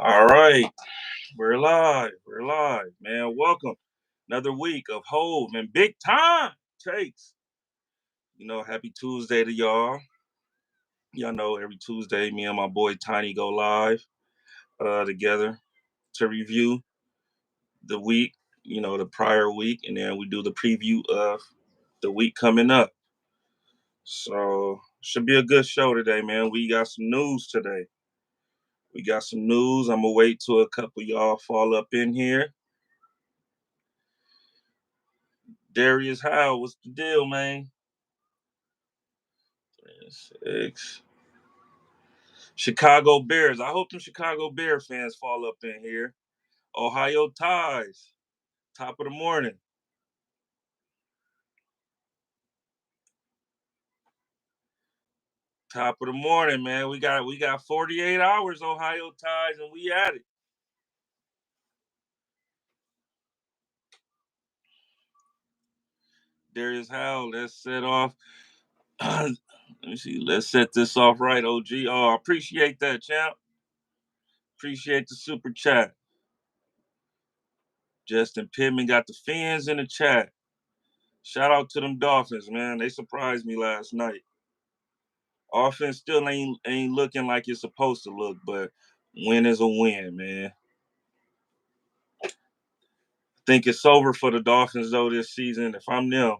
All right, we're live. We're live, man. Welcome. Another week of HOV and big time takes. Happy Tuesday to y'all. Y'all know every Tuesday, me and my boy Tiiiine go live together to review the week, the prior week, and then we do the preview of the week coming up. So, should be a good show today, man. We got some news today. We got some news. I'm going to wait till a couple y'all fall up in here. Darius Howe, what's the deal, man? 6. Chicago Bears. I hope them Chicago Bear fans fall up in here. Ohio ties. Top of the morning. Top of the morning, man. We got 48 hours, Ohio ties, and we at it. Darius Howe, let's set off. Let me see. Let's set this off right, OG. Oh, I appreciate that, champ. Appreciate the super chat. Justin Pittman got the fans in the chat. Shout out to them Dolphins, man. They surprised me last night. Offense still ain't looking like it's supposed to look, but win is a win, man. I think it's over for the Dolphins though this season. If I'm them,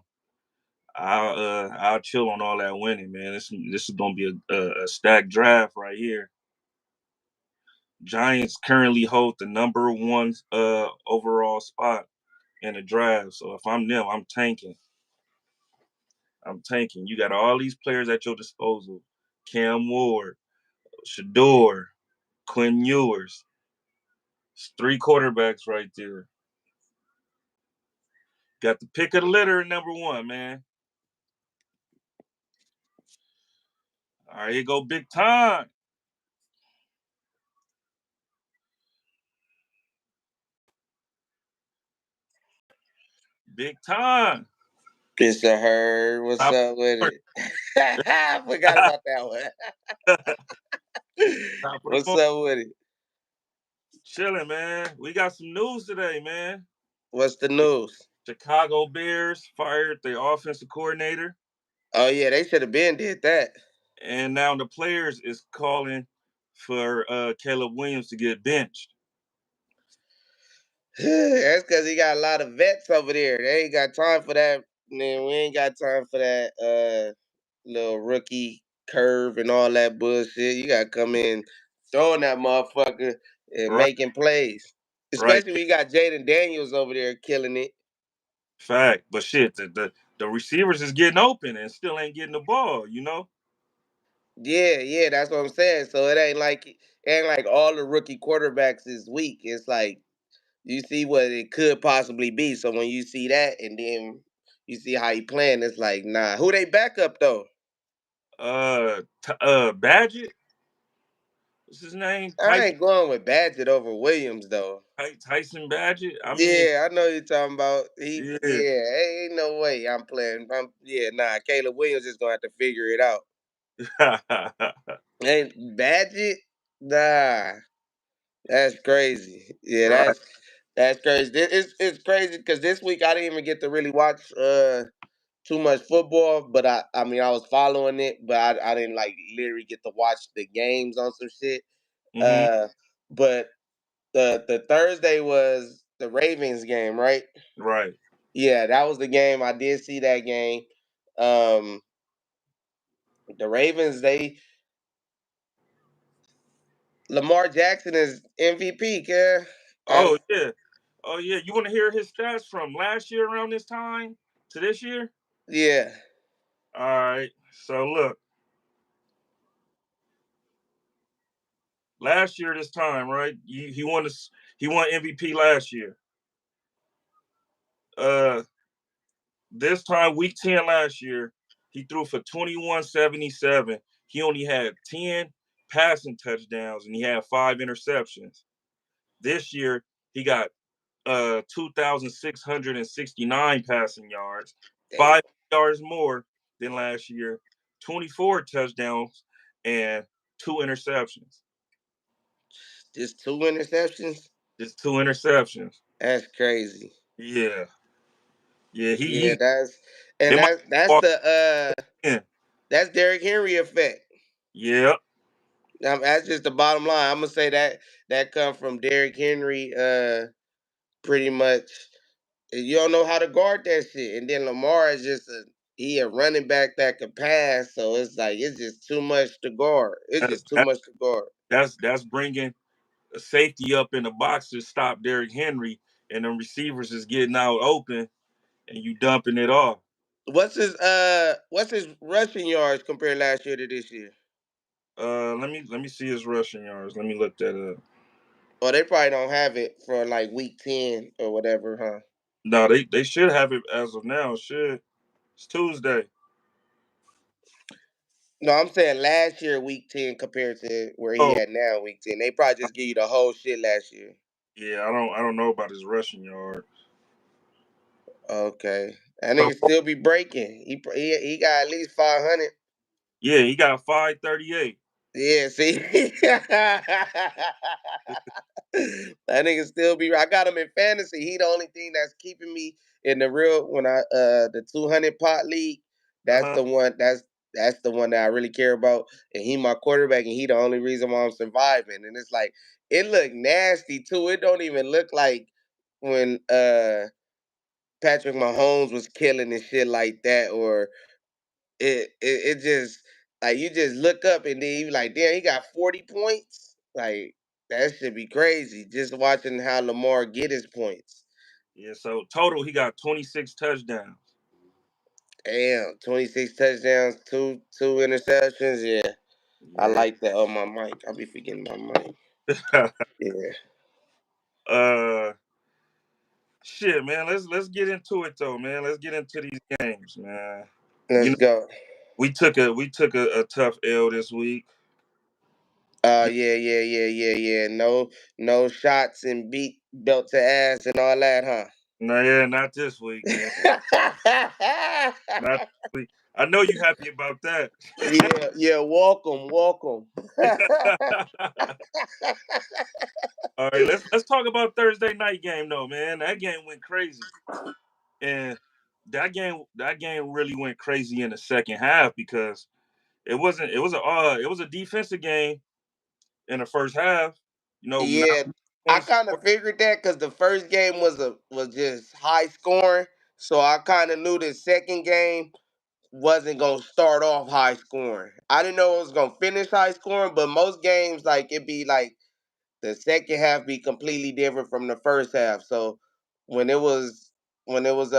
I'll chill on all that winning, man. This is gonna be a stacked draft right here. Giants currently hold the number one overall spot in the draft. So if I'm them, I'm tanking. You got all these players at your disposal. Cam Ward, Shador, Quinn Ewers. It's 3 quarterbacks right there. Got the pick of the litter at number 1, man. All right, here go big time. Big time. Mr. Hurd, what's up with it? I forgot about that one. What's up with it? Chilling, man. We got some news today, man. What's the news? Chicago Bears fired their offensive coordinator. Oh yeah, they should have been did that. And now the players is calling for Caleb Williams to get benched. That's because he got a lot of vets over there. They ain't got time for that. Man, we ain't got time for that little rookie curve and all that bullshit. You gotta come in throwing that motherfucker and making plays. Especially when you got Jaden Daniels over there killing it. Fact. But shit, the receivers is getting open and still ain't getting the ball, Yeah, that's what I'm saying. So it ain't like all the rookie quarterbacks is weak. It's like you see what it could possibly be. So when you see that and then you see how he playing, it's like, nah. Who they backup though? Badgett. What's his name? I ain't going with Badgett over Williams though. Tyson Badgett. I know you're talking about. Yeah. Ain't no way I'm playing. Caleb Williams is gonna have to figure it out. And Badgett, nah, that's crazy. Yeah, that's crazy. It's crazy because this week I didn't even get to really watch too much football, but I mean I was following it, but I didn't like literally get to watch the games on some shit. Mm-hmm. But the Thursday was the Ravens game, right? Right. Yeah, that was the game. I did see that game. Um, the Ravens, Lamar Jackson is MVP, kid. Oh yeah. Oh yeah. You want to hear his stats from last year around this time to this year? Yeah. All right. So look, last year this time, right? He won MVP last year. Uh, this time week 10 last year, he threw for 2177. He only had 10 passing touchdowns and he had 5 interceptions. This year he got 2,669 passing yards, Damn. 5 yards more than last year, 24 touchdowns, and 2 interceptions. Just 2 interceptions. Just 2 interceptions. That's crazy. Yeah, yeah. Yeah, He that's and they might that's walk the in. that's Derrick Henry effect. Yeah, That's just the bottom line. I'm gonna say that come from Derrick Henry. Pretty much, you don't know how to guard that shit, and then Lamar is just a running back that can pass. So it's like it's just too much to guard. It's that's just too that, much to guard. that's bringing a safety up in the box to stop Derrick Henry, and the receivers is getting out open, and you dumping it off. What's his rushing yards compared last year to this year? Let me see his rushing yards. Let me look that up. Oh, they probably don't have it for like week 10 or whatever, huh? No, they should have it as of now. Should it's Tuesday. No, I'm saying last year week 10 compared to where he Oh at now week 10. They probably just give you the whole shit last year. yeah, I don't know about his rushing yard. Okay, that So nigga still be breaking. He got at least 500. yeah, he got 538. Yeah, see, that nigga still be. I got him in fantasy. He the only thing that's keeping me in the real when I the 200 pot league. Uh That's huh. the one. That's the one that I really care about. And he my quarterback, and he the only reason why I'm surviving. And it's like it look nasty too. It don't even look like when Patrick Mahomes was killing and shit like that, or it just like you just look up and then you like, damn, he got 40 points. Like that should be crazy. Just watching how Lamar get his points. Yeah. So total, he got 26 touchdowns. Damn, 26 touchdowns, two interceptions. Yeah, I Yeah. like that. On my mic, I'll be forgetting my mic. Yeah, uh, shit, man. Let's get into it though, man. Let's get into these games, man. You let's know, go. we took a tough L this week. You, Yeah. No shots and beat belt to ass and all that, huh? no, yeah, not this week, man. Not this week. I know you happy about that. Yeah, welcome. All right, let's talk about Thursday night game though, man. That game went crazy, and that game really went crazy in the second half because it was a defensive game in the first half. Not Yeah, I points. kind of figured that because the first game was just high scoring, so I kind of knew the second game wasn't gonna start off high scoring. I didn't know it was gonna finish high scoring, but most games like it be like the second half be completely different from the first half. So when it was when it was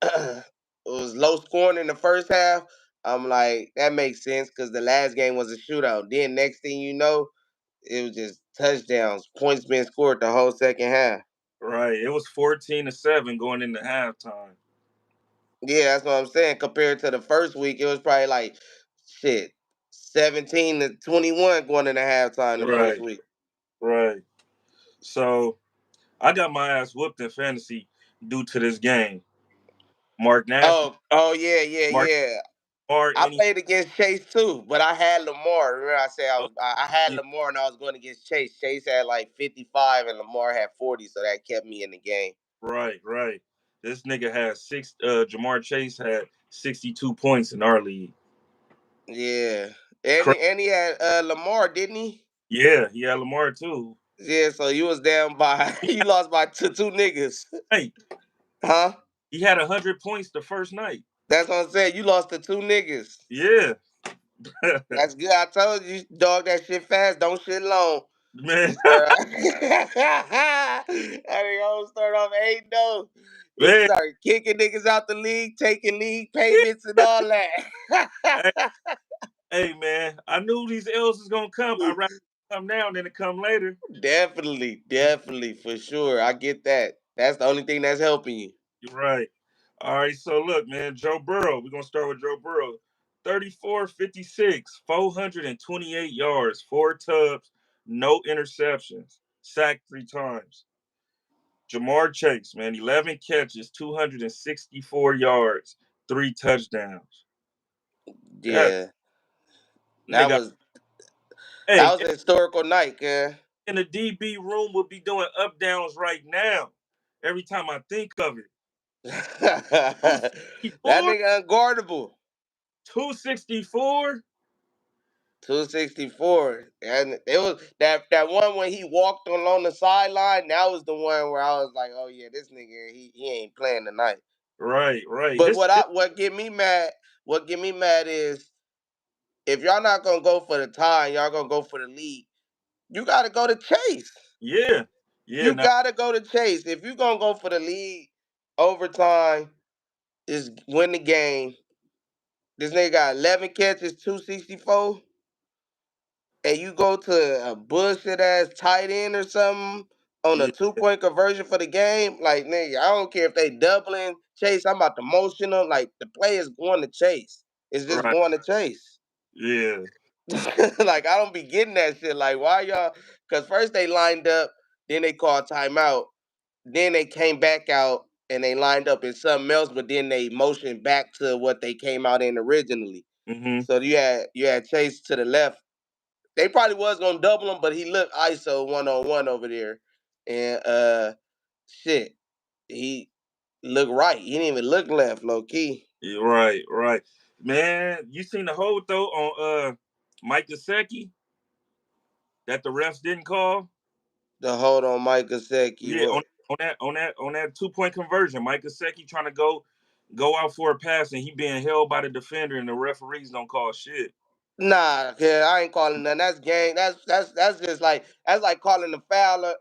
it was low scoring in the first half, I'm like that makes sense because the last game was a shootout. Then next thing you know, it was just touchdowns, points being scored the whole second half. Right, it was 14-7 going into halftime. Yeah, that's what I'm saying. Compared to the first week, it was probably like shit, 17-21 going into halftime the first Right, week. right. So I got my ass whooped in fantasy due to this game. Mark Nasty, Oh yeah, yeah, Mark yeah. Lamar, I any played against Chase too, but I had Lamar. Remember, I said oh, I had yeah, Lamar and I was going against Chase. Chase had like 55 and Lamar had 40, so that kept me in the game. right, right. This nigga had Jamar Chase had 62 points in our league. Yeah, and Cra- he had Lamar, didn't he? Yeah, he had Lamar too. Yeah, so you was down by you lost by two niggas, Hey, huh? he had 100 points the first night. That's what I'm saying. You lost to two niggas. Yeah, That's good. I told you, dog that shit fast, don't shit long. You man, start I think gonna start off 8-0. He man. started kicking niggas out the league, taking league payments and all Hey, that. hey, man, I knew these L's was gonna come. I rather come now than to come later. Definitely, for sure. I get that. That's the only thing that's helping you. You're right. All right, so look, man, Joe Burrow. We're gonna start with Joe Burrow. 34-56, 428 yards, 4 tubs, no interceptions, sacked 3 times. Jamar Chase, man, 11 catches, 264 yards, 3 touchdowns. God, Yeah. That nigga. was that Hey, was a historical night, man. in the DB room would be doing up downs right now. Every time I think of it. That 264? nigga unguardable. 264? 264. And it was that one when he walked along the sideline. That was the one where I was like, oh yeah, this nigga he ain't playing tonight. Right, right. But His what get me mad, is if y'all not gonna go for the tie, y'all gonna go for the lead. You gotta go to Chase. yeah. Yeah, You now gotta go to Chase. If you gonna go for the lead, overtime is win the game. This nigga got 11 catches, 264, and you go to a bullshit ass tight end or something on a yeah, 2-point conversion for the game. Like, nigga, I don't care if they doubling Chase. I'm about to motion them. Like, the play is going to Chase. It's just right. going to Chase. Yeah. Like, I don't be getting that shit. Like, why y'all? Because first they lined up, then they called timeout, then they came back out and they lined up in something else, but then they motioned back to what they came out in originally. Mm-hmm. So you had Chase to the left. They probably was gonna double him, but he looked ISO 1-on-1 over there, and shit, he looked right. He didn't even look left, low key. Yeah, right, right. Man, you seen the hold though on Mike Gesicki that the refs didn't call? The hold on Mike Gesicki, Yeah, what? on that 2-point conversion, Mike Gesicki trying to go out for a pass and he being held by the defender and the referees don't call shit. Nah, yeah, I ain't calling none. That's game. That's just like that's like calling the foul at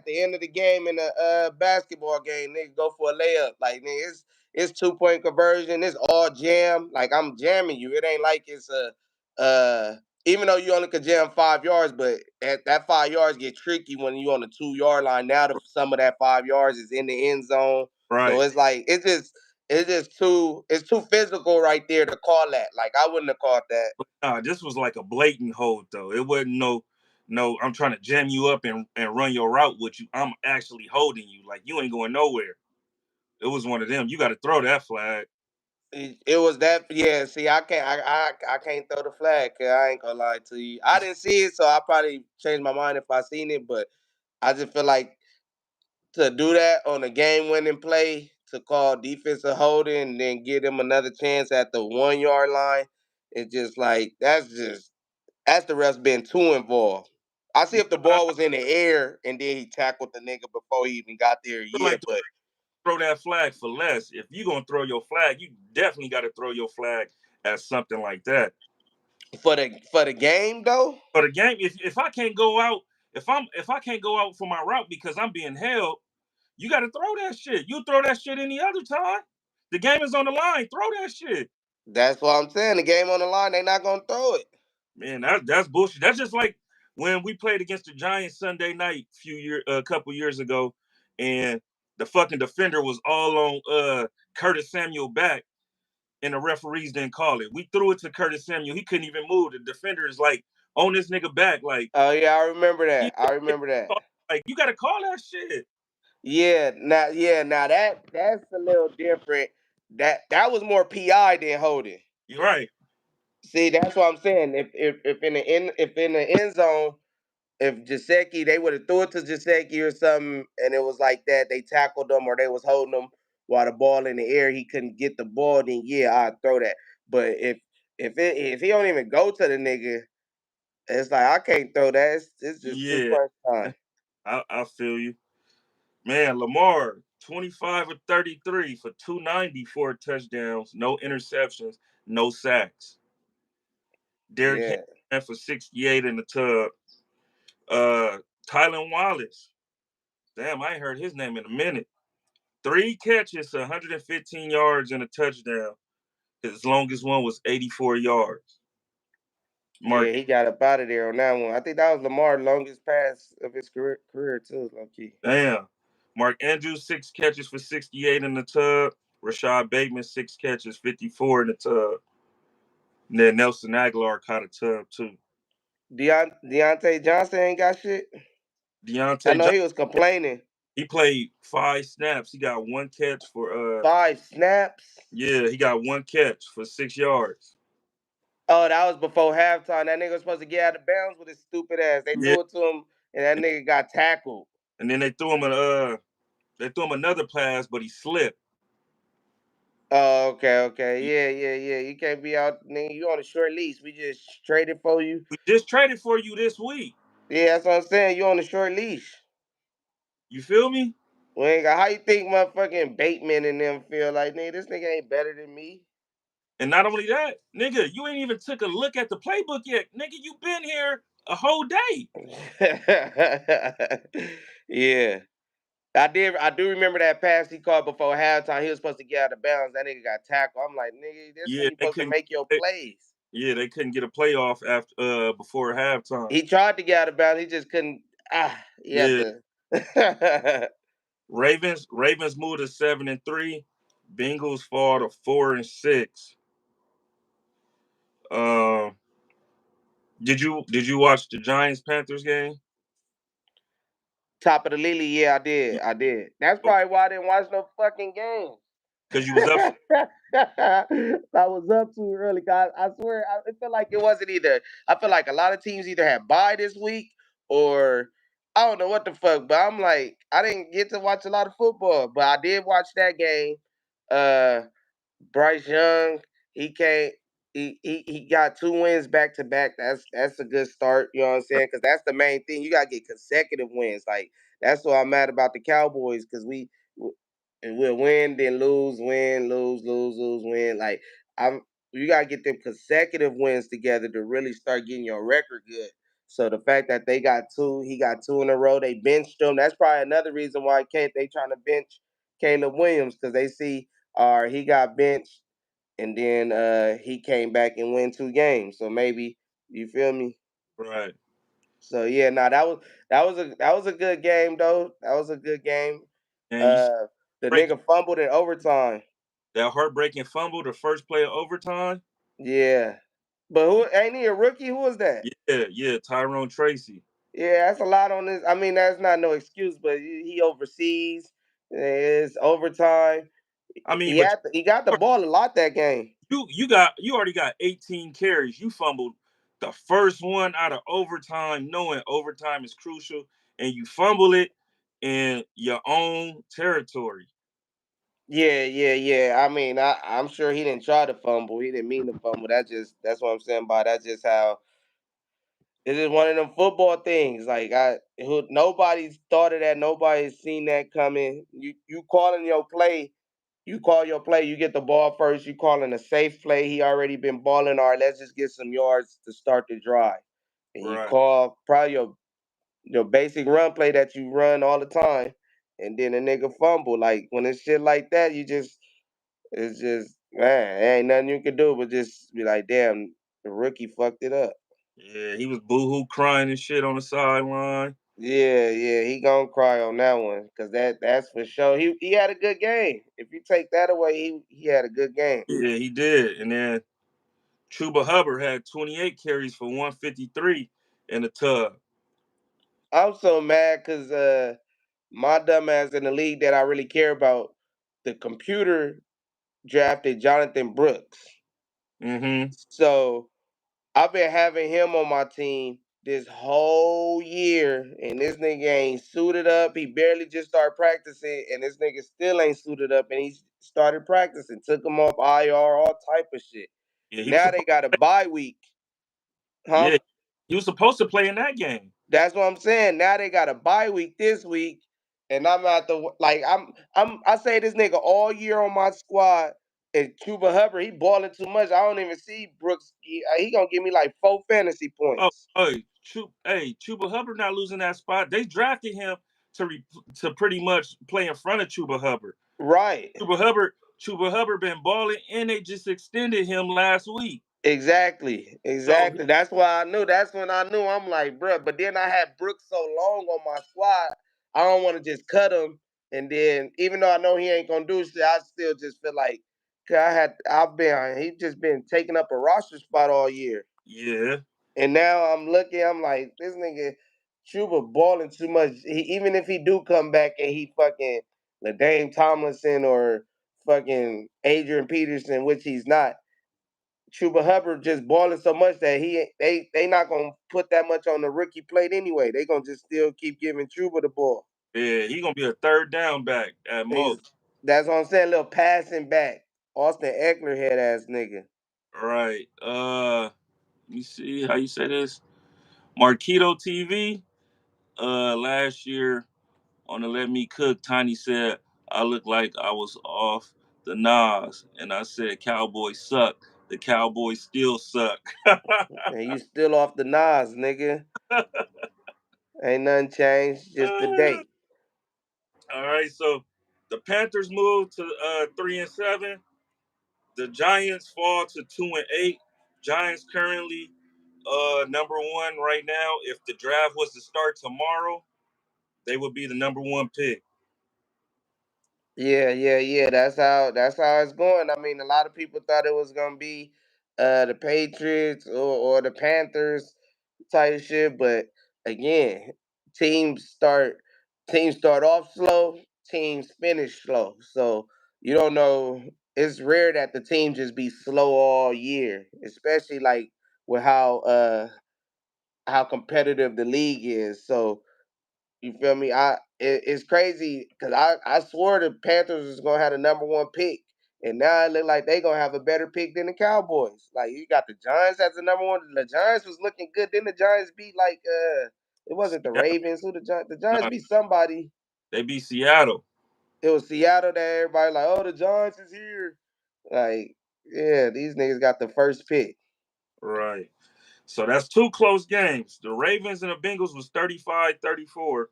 the end of the game in a basketball game. Nigga go for a layup. Like, nigga, it's 2-point conversion. It's all jam. Like, I'm jamming you. It ain't like it's a even though you only could jam 5 yards, but that 5 yards get tricky when you on the 2 yard line. Now some of that 5 yards is in the end zone. So Right. it's like it's too physical right there to call that. Like, I wouldn't have called that. Nah, this was like a blatant hold though. It wasn't no, I'm trying to jam you up and run your route with you. I'm actually holding you. Like you ain't going nowhere. It was one of them. You gotta throw that flag. It was that. Yeah, see, I can't throw the flag. Cause I ain't gonna lie to you. I didn't see it, so I probably change my mind if I seen it. But I just feel like to do that on a game winning play, to call defensive holding and then give them another chance at the 1 yard line, it's just like that's the refs being too involved. I see Yeah, if the ball was in the air and then he tackled the nigga before he even got there, feel yeah. like But throw that flag for less. If you gonna throw your flag, you definitely gotta throw your flag at something like that. for the game though, But again, if I can't go out, if I can't go out for my route because I'm being held, you got to throw that shit. You throw that shit any other time. The game is on the line. Throw that shit, that's what I'm saying. The game on the line, they not gonna throw it. man. That's bullshit. That's just like when we played against the Giants Sunday night a couple years ago, and the fucking defender was all on Curtis Samuel back, and the referees didn't call it. We threw it to Curtis Samuel. He couldn't even move. The defender is like on this nigga back, like Oh yeah, I remember he, that. I remember that. like you got to call that shit. Now that's a little different. That was more PI than holding. You're right. See, that's what I'm saying. If in the end zone, if Jaceki, they would have threw it to Jaceki or something, and it was like that, they tackled them or they was holding them while the ball in the air, he couldn't get the ball. Then yeah, I'd throw that. But if he don't even go to the nigga, it's like I can't throw that. It's just too Yeah, much time. I feel you. Man, Lamar, 25 or 33 for 294 touchdowns, no interceptions, no sacks. Derrick Yeah. Henry for 68 in the tub. Tylen Wallace. Damn, I ain't heard his name in a minute. 3 catches, 115 yards and a touchdown. His longest one was 84 yards. Yeah, Mark, he got up out of there on that one. I think that was Lamar's longest pass of his career too, low key. damn. Mark Andrews, 6 catches for 68 in the tub. Rashad Bateman, 6 catches, 54 in the tub. And then Nelson Aguilar caught a tub too. Deontay Johnson ain't got shit. I Deontay know Johnson, he was complaining. he played 5 snaps. He got 1 catch for 5 snaps. yeah, he got 1 catch for 6 yards. Oh, that was before halftime. That nigga was supposed to get out of bounds with his stupid ass. They Yeah, threw it to him. and that nigga got tackled. And then they threw him another pass, but he slipped. Oh, okay. Yeah. You can't be out, nigga. You on a short lease. We just traded for you. We just traded for you this week. Yeah, that's what I'm saying. You on a short leash. You feel me? We ain't got, how you think motherfucking Bateman and them feel like, nigga, this nigga ain't better than me. And not only that, nigga, you ain't even took a look at the playbook yet. Nigga, you been here a whole day. Yeah. I do remember that pass he caught before halftime. He was supposed to get out of bounds. That nigga got tackled. I'm like, nigga, this when Yeah, you supposed to make your plays. they couldn't get a playoff after before halftime. He tried to get out of bounds. He just couldn't. He had Yeah. to. Ravens moved to 7-3. Bengals fall to 4-6. Um, did you watch the Giants Panthers game? Top of the lily, yeah, I did. That's probably why I didn't watch no fucking game. Because you was up. I was up too early, guys. I swear, it felt like it wasn't either. I feel like a lot of teams either had bye this week or I don't know what the fuck. But I'm like, I didn't get to watch a lot of football, but I did watch that game. Uh, Bryce Young, he came. He got 2 wins back to back. That's a good start. You know what I'm saying? Because that's the main thing. You gotta get consecutive wins. Like that's what I'm mad about the Cowboys because we'll win then lose, win, lose, win. Like I'm you gotta get them consecutive wins together to really start getting your record good. So the fact that he got two in a row, they benched him. That's probably another reason why can't they trying to bench Caleb Williams because they see he got benched and then he came back and win 2 games. So maybe you feel me. Right. So yeah, that was a good game though. That was a good game. And you Uh, the break nigga fumbled in overtime. that heartbreaking fumble, the first play of overtime. Yeah, but who ain't he a rookie? Who was that? Yeah, Tyrone Tracy. Yeah, that's a lot on this. I mean, that's not no excuse, but he overseas. It's overtime. I mean, but He got the ball a lot that game. you already got 18 carries. You fumbled the first one out of overtime, knowing overtime is crucial, and you fumble it in your own territory. Yeah. I mean, I'm sure he didn't try to fumble. He didn't mean to fumble. That's what I'm saying by that's just how it's just one of them football things. Like nobody's thought of that. Nobody's seen that coming. You calling your play. You call your play. You get the ball first. You calling a safe play. He already been balling. All right, let's just get some yards to start the drive. And you Right. call probably your basic run play that you run all the time. And then a nigga fumble. Like when it's shit like that, it's just man, there ain't nothing you can do but just be like, damn, the rookie fucked it up. Yeah, he was boohoo crying and shit on the sideline. Yeah, he gonna cry on that one because that's for sure. He had a good game. If you take that away, he had a good game. Yeah, he did. And then Chuba Hubbard had 28 carries for 153 in the tub. I'm so mad because my dumbass in the league that I really care about, the computer drafted Jonathan Brooks. Mm-hmm. So I've been having him on my team this whole year, and this nigga ain't suited up. He barely just started practicing, and this nigga still ain't suited up, and he started practicing. Took him off IR, all type of shit. Yeah, he was Now they supposed. got a bye week, huh? Yeah, he was supposed to play in that game. That's what I'm saying. Now they got a bye week this week, and I'm at the like I say this nigga all year on my squad. And Cuba Hubbard, he balling too much. I don't even see Brooks. He gonna give me like 4 fantasy Oh, points. Chuba Hubbard not losing that spot. They drafted him to pretty much play in front of Chuba Hubbard. Right. Chuba Hubbard been balling, and they just extended him last week. So Exactly. That's why I knew. That's when I knew. I'm like, bro. But then I had Brooks so long on my squad. I don't want to just cut him. And then, even though I know he ain't gonna do shit, I still just feel like, 'cause he just been taking up a roster spot all year. yeah, And now I'm looking. I'm like, this nigga Chuba balling too much. Even if he do come back and he fucking LaDaine Tomlinson or fucking Adrian Peterson, which he's not. Chuba Hubbard just balling so much that they not gonna put that much on the rookie plate anyway. They gonna just still keep giving Chuba the ball. Yeah, he gonna be a third down back at He's most. That's what I'm saying. Little passing back. Austin Eckler head ass nigga. Right. Let me see how you say this. Marquito TV. Last year on the Let Me Cook, Tiny said I looked like I was off the Nas, and I said Cowboys suck. The Cowboys still suck. And you still off the Nas, nigga. Ain't nothing changed, just the date. All right, so the Panthers moved to 3-7. The Giants fall to 2-8. Giants currently number one right now. If the draft was to start tomorrow, they would be the number one pick. Yeah. That's how it's going. I mean, a lot of people thought it was gonna be the Patriots or the Panthers type shit, but again, teams start teams start off slow, teams finish slow. So you don't know. It's rare that the team just be slow all year, especially like with how competitive the league is. So you feel me? It's crazy because I swore the Panthers was gonna have the number one pick, and now it look like they gonna have a better pick than the Cowboys. Like you got the Giants as the number one. The Giants was looking good. Then the Giants beat like it wasn't the Seattle, Ravens. Who the Giants? The Giants nah, beat somebody. they beat Seattle. It was Seattle that everybody like, oh, the Giants is here. Like, yeah, these niggas got the first pick. Right. So that's two close games. The Ravens and the Bengals was 35-34.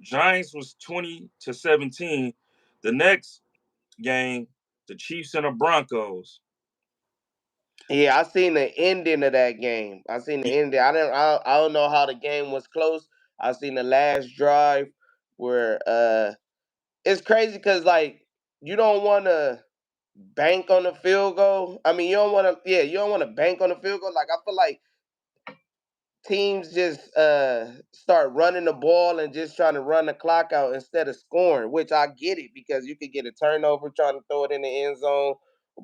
Giants was 20-17. The next game, the Chiefs and the Broncos. Yeah, I seen the ending of that game. I seen the ending. I don't know how the game was close. I seen the last drive where it's crazy because like you don't want to bank on the field goal. I mean, you don't want to bank on the field goal. Like I feel like teams just start running the ball and just trying to run the clock out instead of scoring, which I get it because you could get a turnover trying to throw it in the end zone,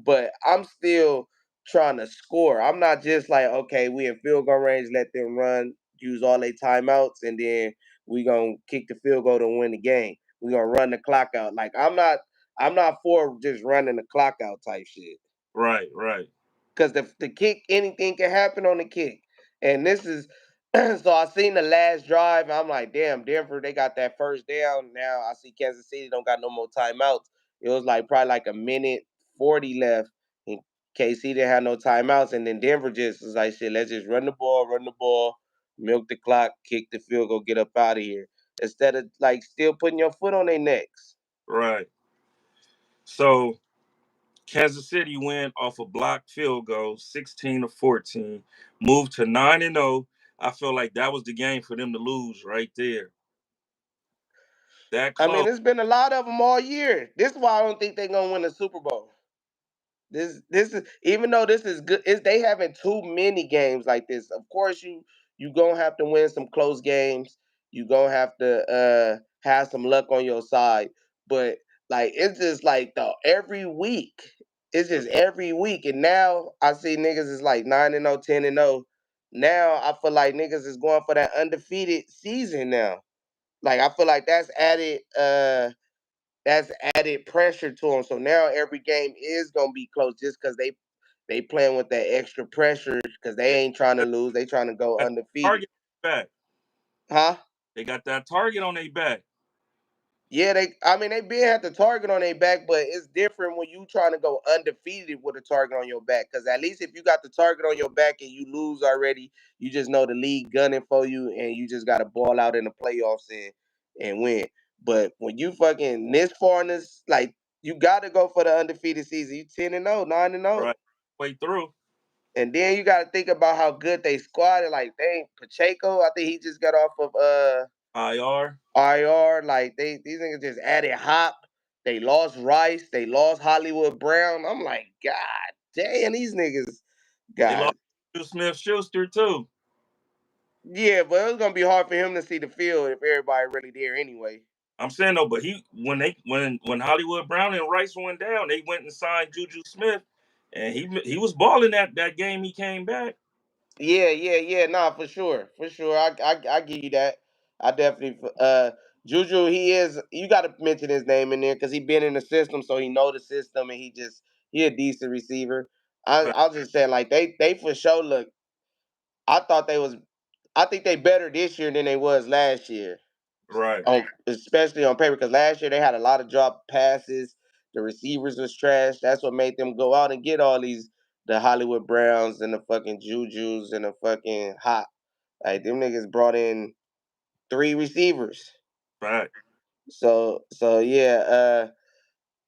but I'm still trying to score. I'm not just like, okay, we in field goal range, let them run, use all their timeouts, and then we gonna kick the field goal to win the game. We gonna run the clock out. Like I'm not for just running the clock out type shit. Right, right, Because the kick, anything can happen on the kick. And this is so I seen the last drive. And I'm like, damn, Denver, they got that first down. Now I see Kansas City don't got no more timeouts. It was like probably like a minute 40 left. And KC didn't have no timeouts. And then Denver just was like, shit, let's just run the ball, milk the clock, kick the field goal, get up out of here. Instead of like still putting your foot on their necks. right. So Kansas City went off a blocked field goal, 16-14, moved to 9-0. I feel like that was the game for them to lose right there. That I mean, close. it's been a lot of them all year. This is why I don't think they're gonna win the Super Bowl. This is even though this is good, is they having too many games like this. Of course, you gonna have to win some close games. You gonna have to have some luck on your side. But like it's just like the every week. It's just every week. And now I see niggas is like 9-0, 10-0. Now I feel like niggas is going for that undefeated season now. Like I feel like that's added pressure to them. So now every game is gonna be close just because they playing with that extra pressure because they Yeah, ain't trying to lose. They trying to go that undefeated. target back. Huh? They got that target on their back. Yeah, I mean they been had the target on their back, but it's different when you trying to go undefeated with a target on your back. Cause at least if you got the target on your back and you lose already, you just know the league gunning for you and you just gotta ball out in the playoffs and win. But when you fucking this far in this, like you gotta go for the undefeated season. You 10-0, 9-0. Right. Way through. And then you gotta think about how good they squatted. Like dang, Pacheco, I think he just got off of IR. IR. Like these niggas just added Hop. They lost Rice. They lost Hollywood Brown. I'm like, God damn, these niggas They got lost Smith Schuster too. yeah, but it was gonna be hard for him to see the field if everybody really there anyway. I'm saying though, but he when Hollywood Brown and Rice went down, they went and signed Juju Smith, and he was balling that game. He came back. Yeah. Nah, for sure, for sure. I give you that. I definitely Juju. He is. You got to mention his name in there because he been in the system, so he know the system, and he a decent receiver. Right. I was just saying like they for sure look. I thought they was. I think they better this year than they was last year. Right. Especially on paper because last year they had a lot of drop passes. The receivers was trash. That's what made them go out and get all these the Hollywood Browns and the fucking Juju's and the fucking Hot. Like them niggas brought in three receivers. Right. So yeah,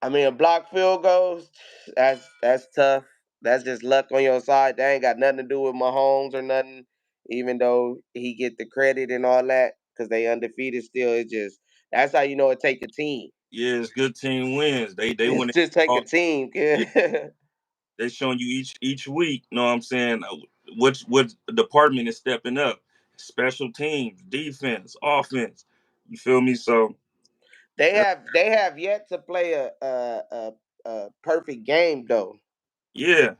I mean a block field goals, that's tough. That's just luck on your side. That ain't got nothing to do with Mahomes or nothing. Even though he get the credit and all that, because they undefeated still, it just that's how you know it take a team. Yeah, it's good team wins. They It's win it just take a all. team. Yeah, they showing you each week. Know what I'm saying? What department is stepping up? Special teams, defense, offense. You feel me? So uh, they have yet to play a perfect game though. yeah.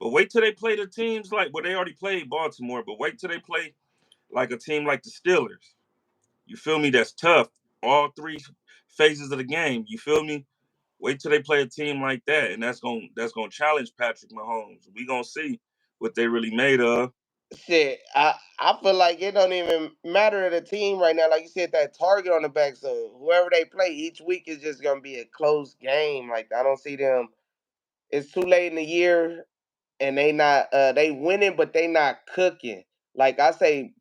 But wait till they play the teams like well they already played Baltimore. But wait till they play like a team like the Steelers. You feel me? That's tough. All three phases of the game. You feel me? Wait till they play a team like that, and that's gonna challenge Patrick Mahomes. We gonna see what they really made of. Shit, I feel like it don't even matter to the team right now. Like you said, that target on the back. So whoever they play each week is just gonna be a close game. Like I don't see them. It's too late in the year, and they winning, but they not cooking. Like I say,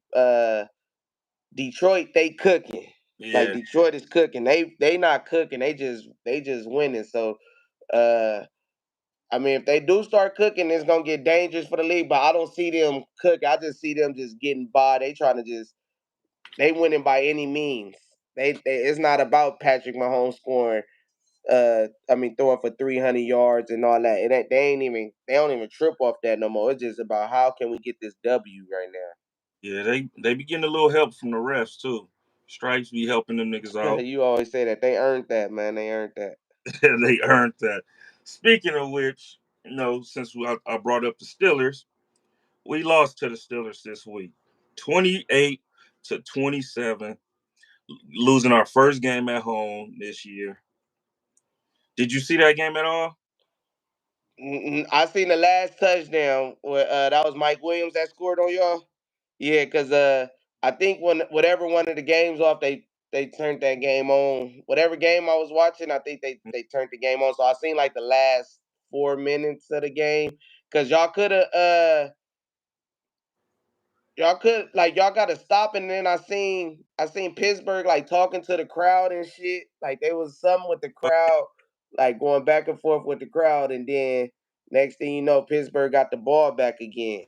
Detroit they cooking. Like Yeah, Detroit is cooking. They not cooking. They just winning. So uh I mean, if they do start cooking, it's gonna get dangerous for the league. But I don't see them cook. I just see them just getting by. They trying to just they winning by any means. It's not about Patrick Mahomes scoring. I mean, throwing for 300 yards and all that. They don't even trip off that no more. It's just about how can we get this W right yeah, they be getting a little help from the refs too. Stripes be helping them niggas now. out. You always say that they earned that, man. They earned that. They earned that. Speaking of which, since I brought up the Steelers, we lost to the Steelers this week, 28-27, losing our first game at home this year. Did you see that game at all? I seen the last touchdown where that was Mike Williams that scored on y'all. Yeah, because I think when whatever one of the games off, they turned that game on. Whatever game I was watching, I think they turned the game on. So I seen like the last 4 minutes of the game because y'all could like y'all got to stop. And then I seen Pittsburgh like talking to the crowd and shit. Like there was something with the crowd, like going back and forth with the crowd, and then next thing you know, Pittsburgh got the ball back again.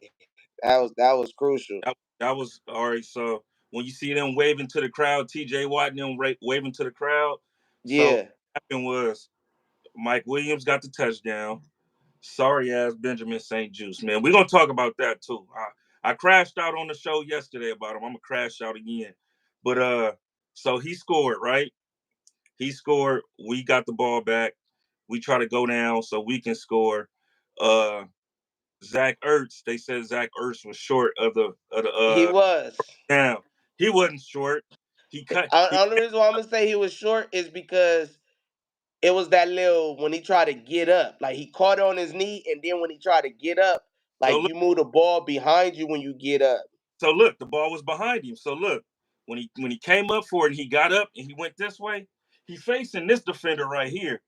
That was crucial. That was all right. So when you see them waving to the crowd, T.J. Watt and them waving to the crowd. So what Yeah. happened was Mike Williams got the touchdown. Sorry ass Benjamin St. Juice, man. We're gonna talk about that too. I crashed out on the show yesterday about him. I'm gonna crash out again. But so he scored, right? He scored. We got the ball back. We try to go down so we can score. Uh Zach Ertz, they said Zach Ertz was short of the He was. down. He wasn't short. He cut. He Only reason why I'm gonna say he was short is because it was that little when he tried to get up, like he caught on his knee, and then when he tried to get up, so like look. you move the ball behind you when you get up. So look, the ball was behind him. So look, when he came up for it and he got up and he went this way, he facing this defender right here.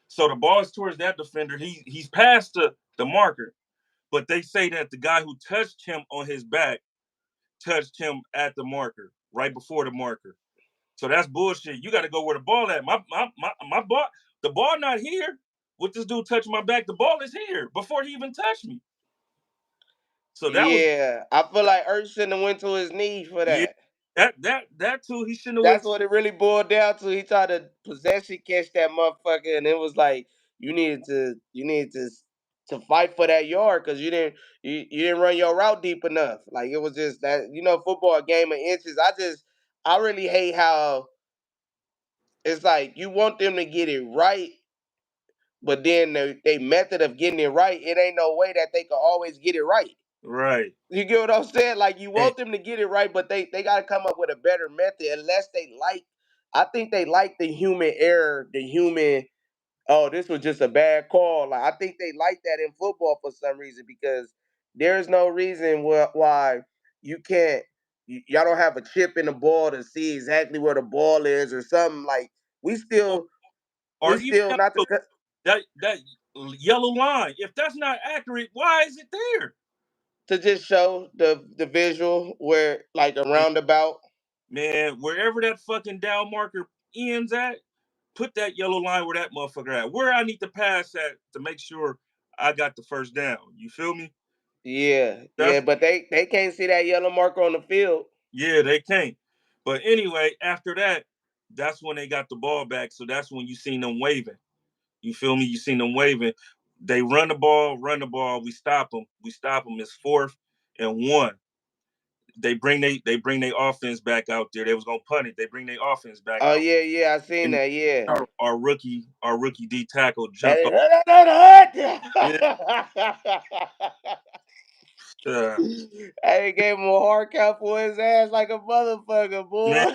So the ball is towards that defender. He's past the marker, but they say that the guy who touched him on his back touched him at the marker, right before the marker. So that's bullshit. You got to go where the ball at. My ball, the ball not here. With this dude touching my back, the ball is here before he even touched me. So that was Yeah, I feel like Ertz shouldn't have went to his knee for yeah. that. That too. He shouldn't have That's went to. what it really boiled down to. He tried to possession catch that motherfucker, and it was like you needed to fight for that yard because you didn't run your route deep enough. Like it was just that football a game of inches. I really hate how it's like you want them to get it right, but then they method of getting it right, it ain't no way that they can always get it right. Right. You get what I'm saying? Like you And want them to get it right, but they got to come up with a better method. Unless they like, I think they like the human error, the human. Oh, this was just a bad call. Like I think they like that in football for some reason because there's no reason why you can't. Y'all don't have a chip in the ball to see exactly where the ball is or something. Like we or, still, or we even still not to cut that yellow line. If that's not accurate, why is it there? to just show the visual where like a And roundabout. man, wherever that fucking down marker ends at, put that yellow line where that motherfucker at. Where I need to pass at to make sure I got the first down. You feel me? Yeah, yeah, That's but they can't see that yellow marker on the field. yeah, they can't. But anyway, after that, that's when they got the ball back. So that's when you seen them waving. You feel me? You seen them waving. They run the ball. We stop them. We stop them. It's 4th and 1. They bring their offense back out there. They was gonna punt it. They bring their offense back Oh out. yeah, yeah, I seen And that. Yeah, our rookie D tackle and jumped off. it, Yeah, uh, they gave him a hard count for his ass like a motherfucker, man. boy.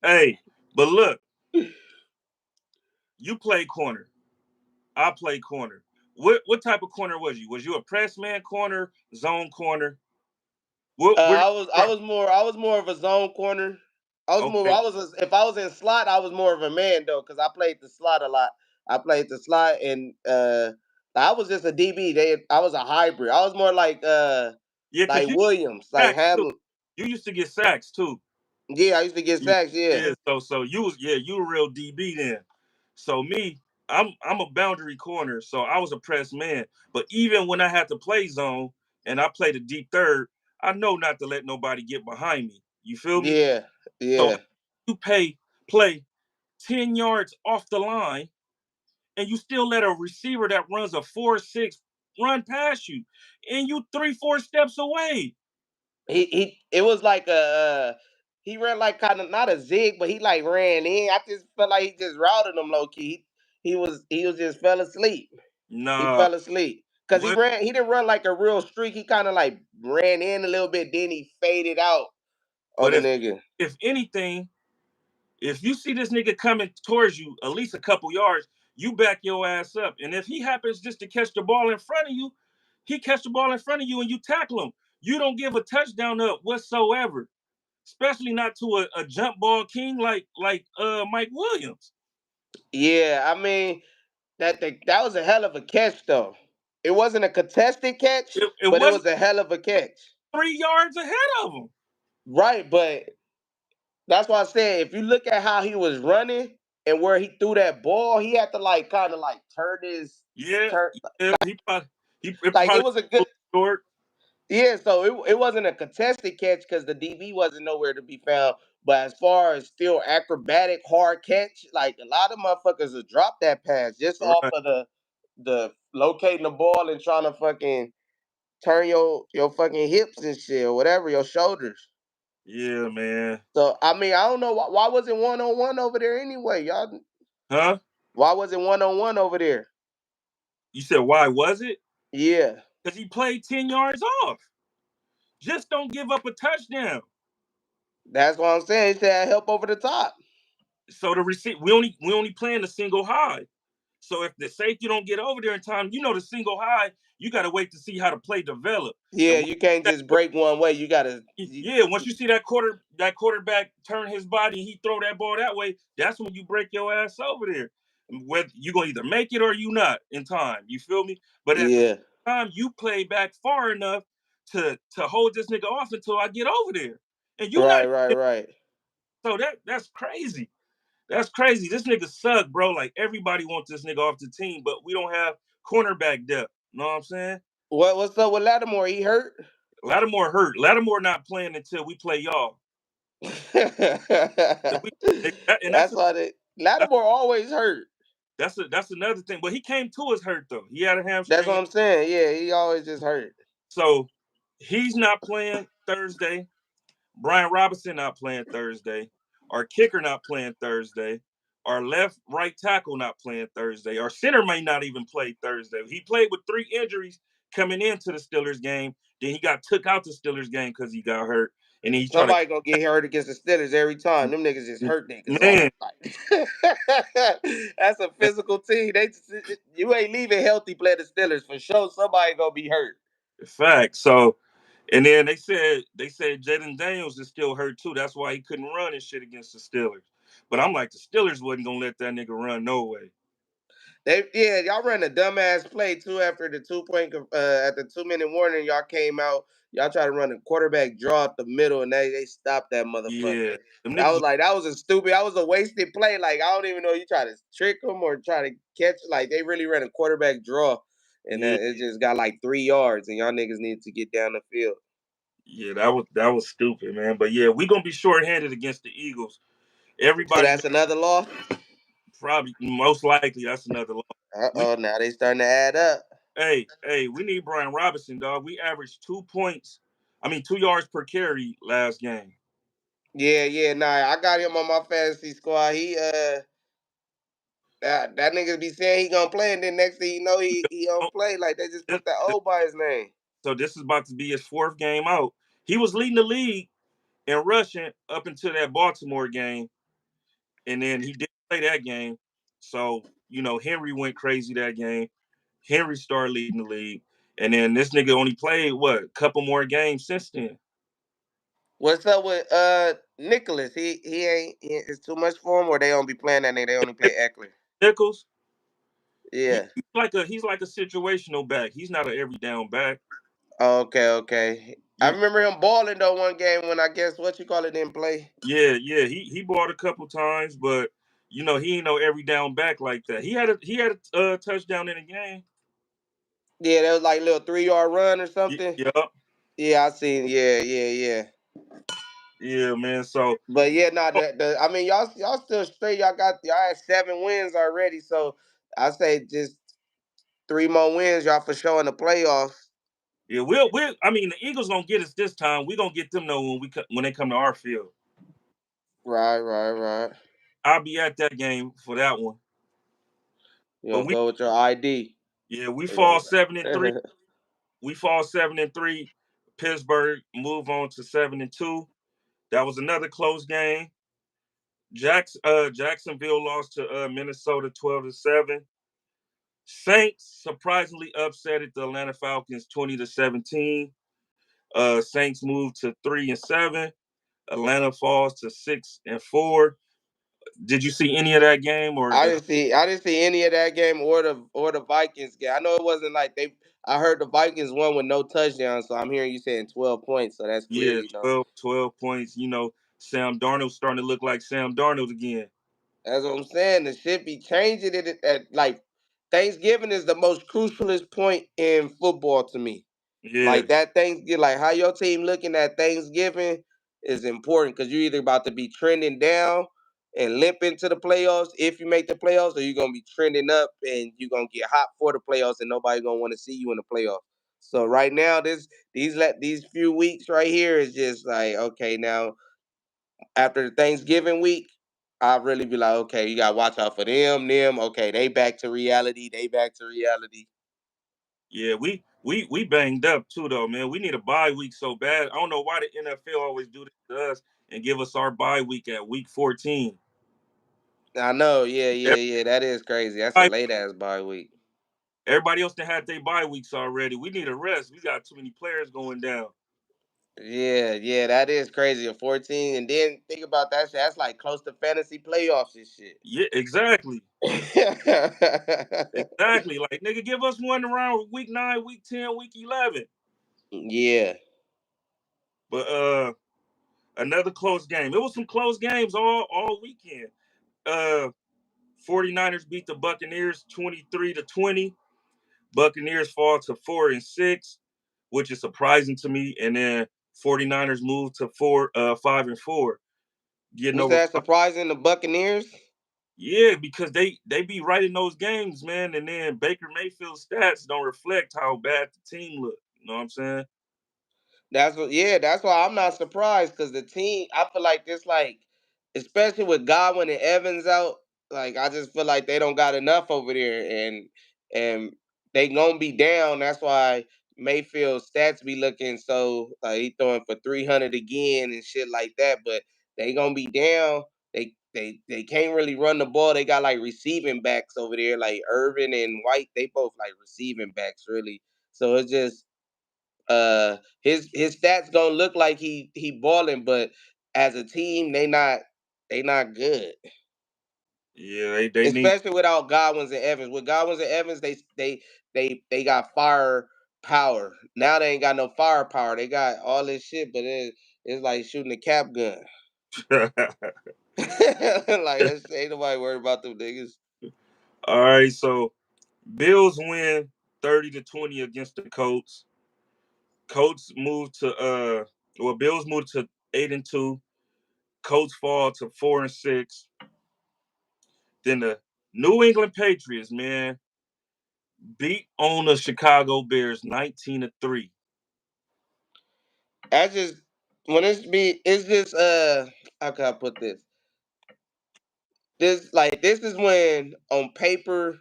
Hey, but look, you play corner. I play corner. What type of corner was you? Was you a press man corner, zone corner? Where did I you run? was more of a zone corner. Okay, If I was in slot, I was more of a man though, because I played the slot a lot. I played the slot and I was just a DB. I was a hybrid. I was more yeah, cause like you Williams, like sacks too. Hamlin. You used to get sacks too. Yeah, I used to get You, sacks. Yeah, yeah, so you a real DB then. So me, I'm a boundary corner, so I was a press man. But even when I had to play zone and I played a deep third, I know not to let nobody get behind me. You feel me? yeah, So yeah. you play 10 yards off the line and you still let a receiver that runs a 4-6 run past you, and you 3-4 steps away. It was like he ran like kind of not a zig, but he like ran in. I just felt like he just routed him low key. He was just fell asleep. He Nah, fell asleep because what? he didn't run like a real streak. He kind of like ran in a little bit, then he faded out on But the nigga. if anything, if you see this nigga coming towards you at least a couple yards, you back your ass up. And if he happens just to catch the ball in front of you, he catch the ball in front of you and you tackle him. You don't give a touchdown up whatsoever, especially not to a jump ball king like Mike Williams. Yeah, I mean that was a hell of a catch though. It wasn't a contested catch, It but it wasn't was a hell of a catch. 3 yards ahead of him. Right, but that's why I said if you look at how he was running and where he threw that ball, he had to like kind of like Yeah, turn yeah. It like it probably was a good short. yeah. So it wasn't a contested catch because the DB wasn't nowhere to be found. But as far as still acrobatic hard catch, like a lot of motherfuckers have dropped that pass just off Right. of the locating the ball and trying to fucking turn your fucking hips and shit or whatever your shoulders. Yeah, man. So I mean I don't know why was it 1-on-1 over there anyway, y'all. Huh? Why was it 1-on-1 over there? You said why was it? Yeah, Because he played 10 yards off. Just don't give up a touchdown. that's what I'm saying. He said help over the top. So the receipt we only playing the single high. So if the safety don't get over there in time, the single high, you got to wait to see how the play develop. Yeah, And you can't just break one way. You gotta. yeah, once you see that quarterback turn his body and he throw that ball that way, that's when you break your ass over there. Whether you gonna either make it or you not in time. You feel me? But at the Yeah. same time, you play back far enough to hold this nigga off until I get over there. And you Right. not Right. Right. so that's crazy. That's crazy. This nigga suck, bro. Like everybody wants this nigga off the team, but we don't have cornerback depth. You know what I'm saying? What's up with Lattimore? He hurt. Lattimore hurt. Lattimore not playing until we play y'all. We, and That's why that's Lattimore always hurt. that's another thing. But he came to us hurt though. He had a That's what hamstring, I'm saying. Yeah, he always just hurt. so he's not playing Thursday. Brian Robinson not playing Thursday. Our kicker not playing Thursday. Our left right tackle not playing Thursday. Our center may not even play Thursday. He played with 3 injuries coming into the Steelers game. Then he got took out the Steelers game because he got hurt. And then he tried Somebody gonna get hurt against the Steelers every time. Them niggas just to hurt niggas man, off. Like, that's a physical team. You ain't leaving healthy play the Steelers for sure. Somebody gonna be hurt. fact. So and then they said Jaden Daniels is still hurt too. That's why he couldn't run and shit against the Steelers. But I'm like, the Steelers wasn't gonna let that nigga run no way. Y'all ran a dumbass play too after the 2 point at the 2 minute warning. Y'all came out. Y'all tried to run a quarterback draw up the middle, and they stopped that Yeah. motherfucker. Them That niggas was like that was a wasted play. Like I don't even know you try to trick them or try to catch. Like they really ran a quarterback draw, and yeah, then it just got like 3 yards, and y'all niggas needed to get down the field. yeah, that was stupid, man. But yeah, we gonna be shorthanded against the Eagles. So Everybody know, that's another loss. probably most likely that's another loss. We Now they starting to add up. hey, we need Brian Robinson, dog. We averaged 2 points. I mean 2 yards per carry last game. Yeah. Nah, I got him on my fantasy squad. That nigga be saying he gonna play, and then next thing you know, he don't play. Like they just put that old by his name. So this is about to be his fourth game out. He was leading the league in rushing up until that Baltimore game, and then he didn't play that game. So Henry went crazy that game. Henry started leading the league, and then this nigga only played what a couple more games since then. What's up with Nicholas? It's too much for him, or they don't be playing that nigga. They only play Eckler. Nichols, Yeah. he's like a situational back. He's not an every down back. Okay. I You remember him balling though one game when I guess what you call it didn't play. yeah. He bought a couple times, but he ain't no every down back like that. He had a touchdown in the game. Yeah, that was like a little 3 yard run or something. Yup. Yeah, I seen. Yeah. Yeah, man. So But yeah, nah, I mean y'all still straight. Y'all had 7 wins already. So I say just 3 more wins, y'all for sure in the playoffs. yeah, we'll. I mean, the Eagles gonna get us this time. We gonna get them though when they come to our field. Right. I'll be at that game for that one. You But gonna go with your ID. yeah, we fall Yeah. 7-3. We fall 7-3. Pittsburgh move on to 7-2. That was another close game. Jacksonville lost to Minnesota 12-7. Saints surprisingly upset at the Atlanta Falcons 20-17. Saints moved to 3-7. Atlanta falls to 6-4. Did you see any of that game or? I didn't see any of that game or the Vikings game. I know it wasn't like they. I heard the Vikings won with no touchdowns, so I'm hearing you saying 12 points. So that's Yeah, clearly no. 12 points. Sam Darnold starting to look like Sam Darnold again. That's what I'm saying. The shit be changing it at like Thanksgiving is the most crucialest point in football to me. Yeah, Like that Thanksgiving, like how your team looking at Thanksgiving is important because you're either about to be trending down and limp into the playoffs if you make the playoffs, or you're gonna be trending up and you're gonna get hot for the playoffs and nobody gonna want to see you in the playoffs. So right now, these few weeks right here is just like okay now after the Thanksgiving week. I really be like, okay, you gotta watch out for them. Okay, they back to reality. They back to reality. yeah. We banged up too though, man. We need a bye week so bad. I don't know why the NFL always do this to us and give us our bye week at week 14. I know, yeah. That is crazy. That's a Everybody, late ass bye week. everybody else that had their bye weeks already. We need a rest. We got too many players going down. Yeah, that is crazy. A 14, and then think about that shit. That's like close to fantasy playoffs and shit. Yeah, exactly. Exactly. Like nigga, give us one around week 9, week 10, week 11. Yeah. But another close game. It was some close games all weekend. Uh 49ers beat the Buccaneers 23-20. Buccaneers fall to 4-6, which is surprising to me. And then 49ers move to 5-4, getting You over. said surprising the Buccaneers? Yeah, because they be right in those games, man. And then Baker Mayfield's stats don't reflect how bad the team look. You know what I'm saying? That's why I'm not surprised because the team, I feel like this, like, especially with Godwin and Evans out. Like I just feel like they don't got enough over there, and they gonna be down. That's why Mayfield's stats be looking so like he throwing for 300 again and shit like that. But they gonna be down. They can't really run the ball. They got like receiving backs over there, like Irvin and White. They both like receiving backs, really. So it's just his stats gonna look like he balling, but as a team, they not good. Yeah, they need. Especially without Godwins and Evans. With Godwins and Evans, they got fire power. Now they ain't got no firepower. They got all this shit, but it's like shooting a cap gun. Like that's ain't nobody worried about them niggas. All right, so Bills win 30-20 against the Colts. Colts move to Bills move to 8-2. Colts fall to 4-6. Then the New England Patriots, man, beat on the Chicago Bears 19-3. I just when it's just how can I put this? This is when on paper,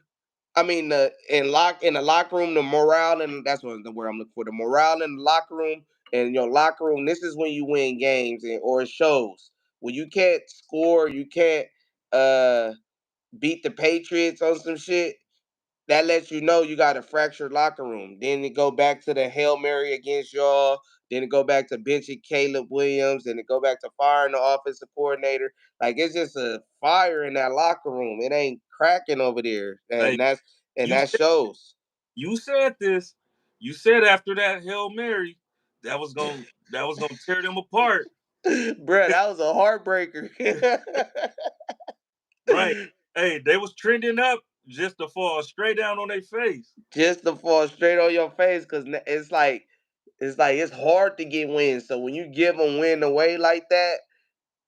I mean in the locker room, the morale, and that's what the word I'm looking for. The morale in the locker room, and your locker room, this is when you win games, or it shows. When you can't score, you can't uh beat the Patriots on some shit, that lets you know you got a fractured locker room. Then it go back to the Hail Mary against y'all. Then it go back to benching Caleb Williams. Then it go back to firing the offensive coordinator. Like it's just a fire in that locker room. It ain't cracking over there, Hey, and you that said shows. you said this. You said after that Hail Mary, that was gonna tear them apart. Bruh, that was a heartbreaker. Right. Hey, they was trending up just to fall straight down on their face. Just to fall straight on your face, because it's hard to get wins. So when you give them win away like that,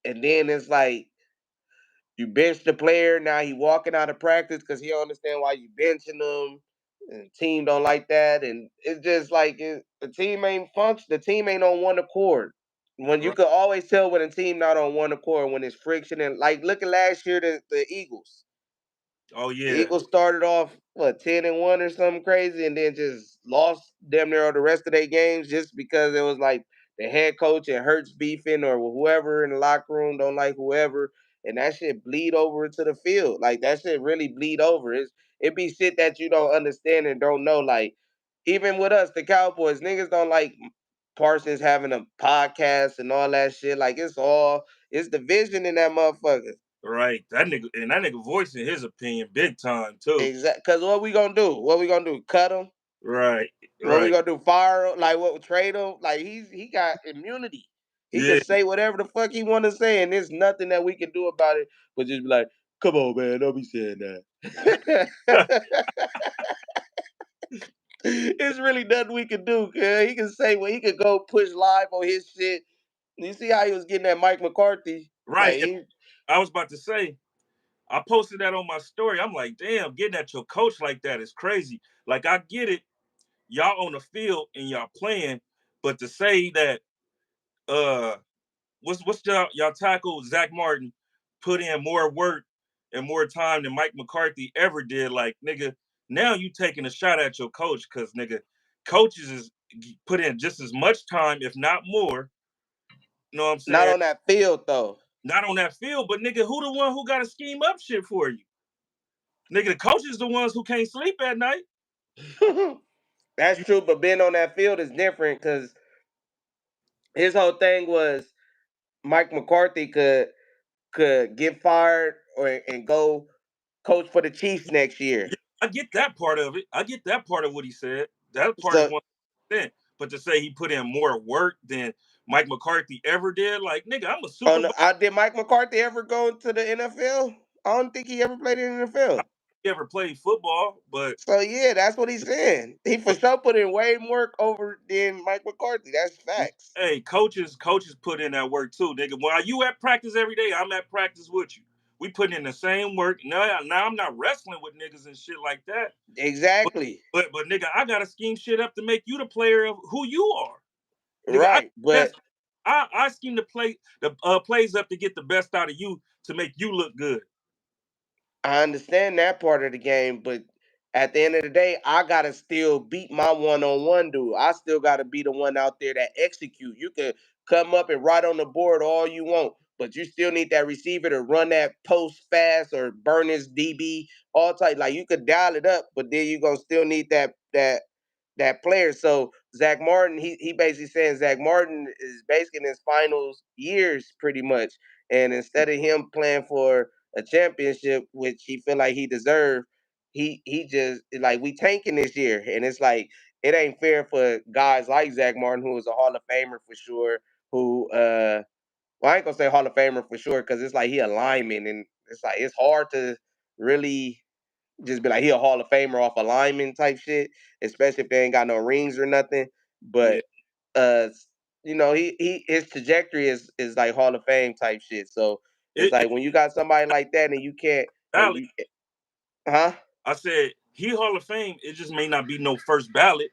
and then it's like you bench the player. Now he walking out of practice because he don't understand why you benching him. And the team don't like that, and it's just like the team ain't function. The team ain't on one accord. When you Right. could always tell when a team not on one accord when it's friction, and like look at last year the Eagles. Oh The yeah. Eagles started off 10-1 or something crazy, and then just lost damn near all the rest of their games just because it was like the head coach and Hurts beefing or whoever in the locker room don't like whoever, and that shit bleed over into the field. Like that shit really bleed over. It be shit that you don't understand and don't know. Like even with us, the Cowboys, niggas don't like Parsons having a podcast and all that shit. Like it's division in that motherfucker. Right. That nigga voicing his opinion big time too. Exactly. Because what we gonna do? What we gonna do? Cut him? Right. What we Right. gonna do? Fire him? Like what? Trade him? Like he got immunity. He can Yeah. say whatever the fuck he want to say, and there's nothing that we can do about it. But just be like, come on, man, don't be saying that. It's really nothing we can do. Cause he can say he could go push live on his shit. You see how he was getting at Mike McCarthy? Right. Like he I was about to say, I posted that on my story. I'm like, damn, getting at your coach like that is crazy. Like I get it, y'all on the field and y'all playing, but to say that uh what's y'all tackle Zach Martin put in more work and more time than Mike McCarthy ever did. Like nigga, now you taking a shot at your coach because nigga, coaches is put in just as much time, if not more. You know what I'm not saying? on that field though. Not on that field, but nigga, who the one who got to scheme up shit for you? Nigga, the coaches the ones who can't sleep at night. That's You true, but being on that field is different because his whole thing was Mike McCarthy could get fired and go coach for the Chiefs next year. yeah, I get that part of it. I get that part of what he said. That part is So 100%. But to say he put in more work than Mike McCarthy ever did, like nigga, I'm a Super on Bowl. did Mike McCarthy ever go to the NFL? I don't think he ever played in the NFL. He ever played football, but So yeah, that's what he's saying. He for but sure put in way more work over than Mike McCarthy. That's facts. hey, coaches put in that work too, nigga. While you at practice every day, I'm at practice with you. We putting in the same work. Now I'm not wrestling with niggas and shit like that. But Exactly. but nigga, I gotta scheme shit up to make you the player of who you are. Nigga, I Right. But best I scheme the plays up to get the best out of you to make you look good. I understand that part of the game, but at the end of the day, I gotta still beat my one-on-one dude. I still gotta be the one out there that execute. You can come up and write on the board all you want, but you still need that receiver to run that post fast or burn his DB all type. Like you could dial it up, but then you gonna still need that player. So Zach Martin, he basically saying Zach Martin is basically in his finals years pretty much. And instead of him playing for a championship, which he feel like he deserved, he just like we tanking this year. And it's like it ain't fair for guys like Zach Martin, who is a Hall of Famer for sure, who well, I ain't gonna say Hall of Famer for sure, because it's like he a lineman and it's like it's hard to really just be like he a Hall of Famer off a lineman type shit, especially if they ain't got no rings or nothing. Yeah, But uh, he his trajectory is like Hall of Fame type shit. So it's it like when you got somebody like that and you can't and valid. you huh? I said he Hall of Fame. It just may not be no first ballot.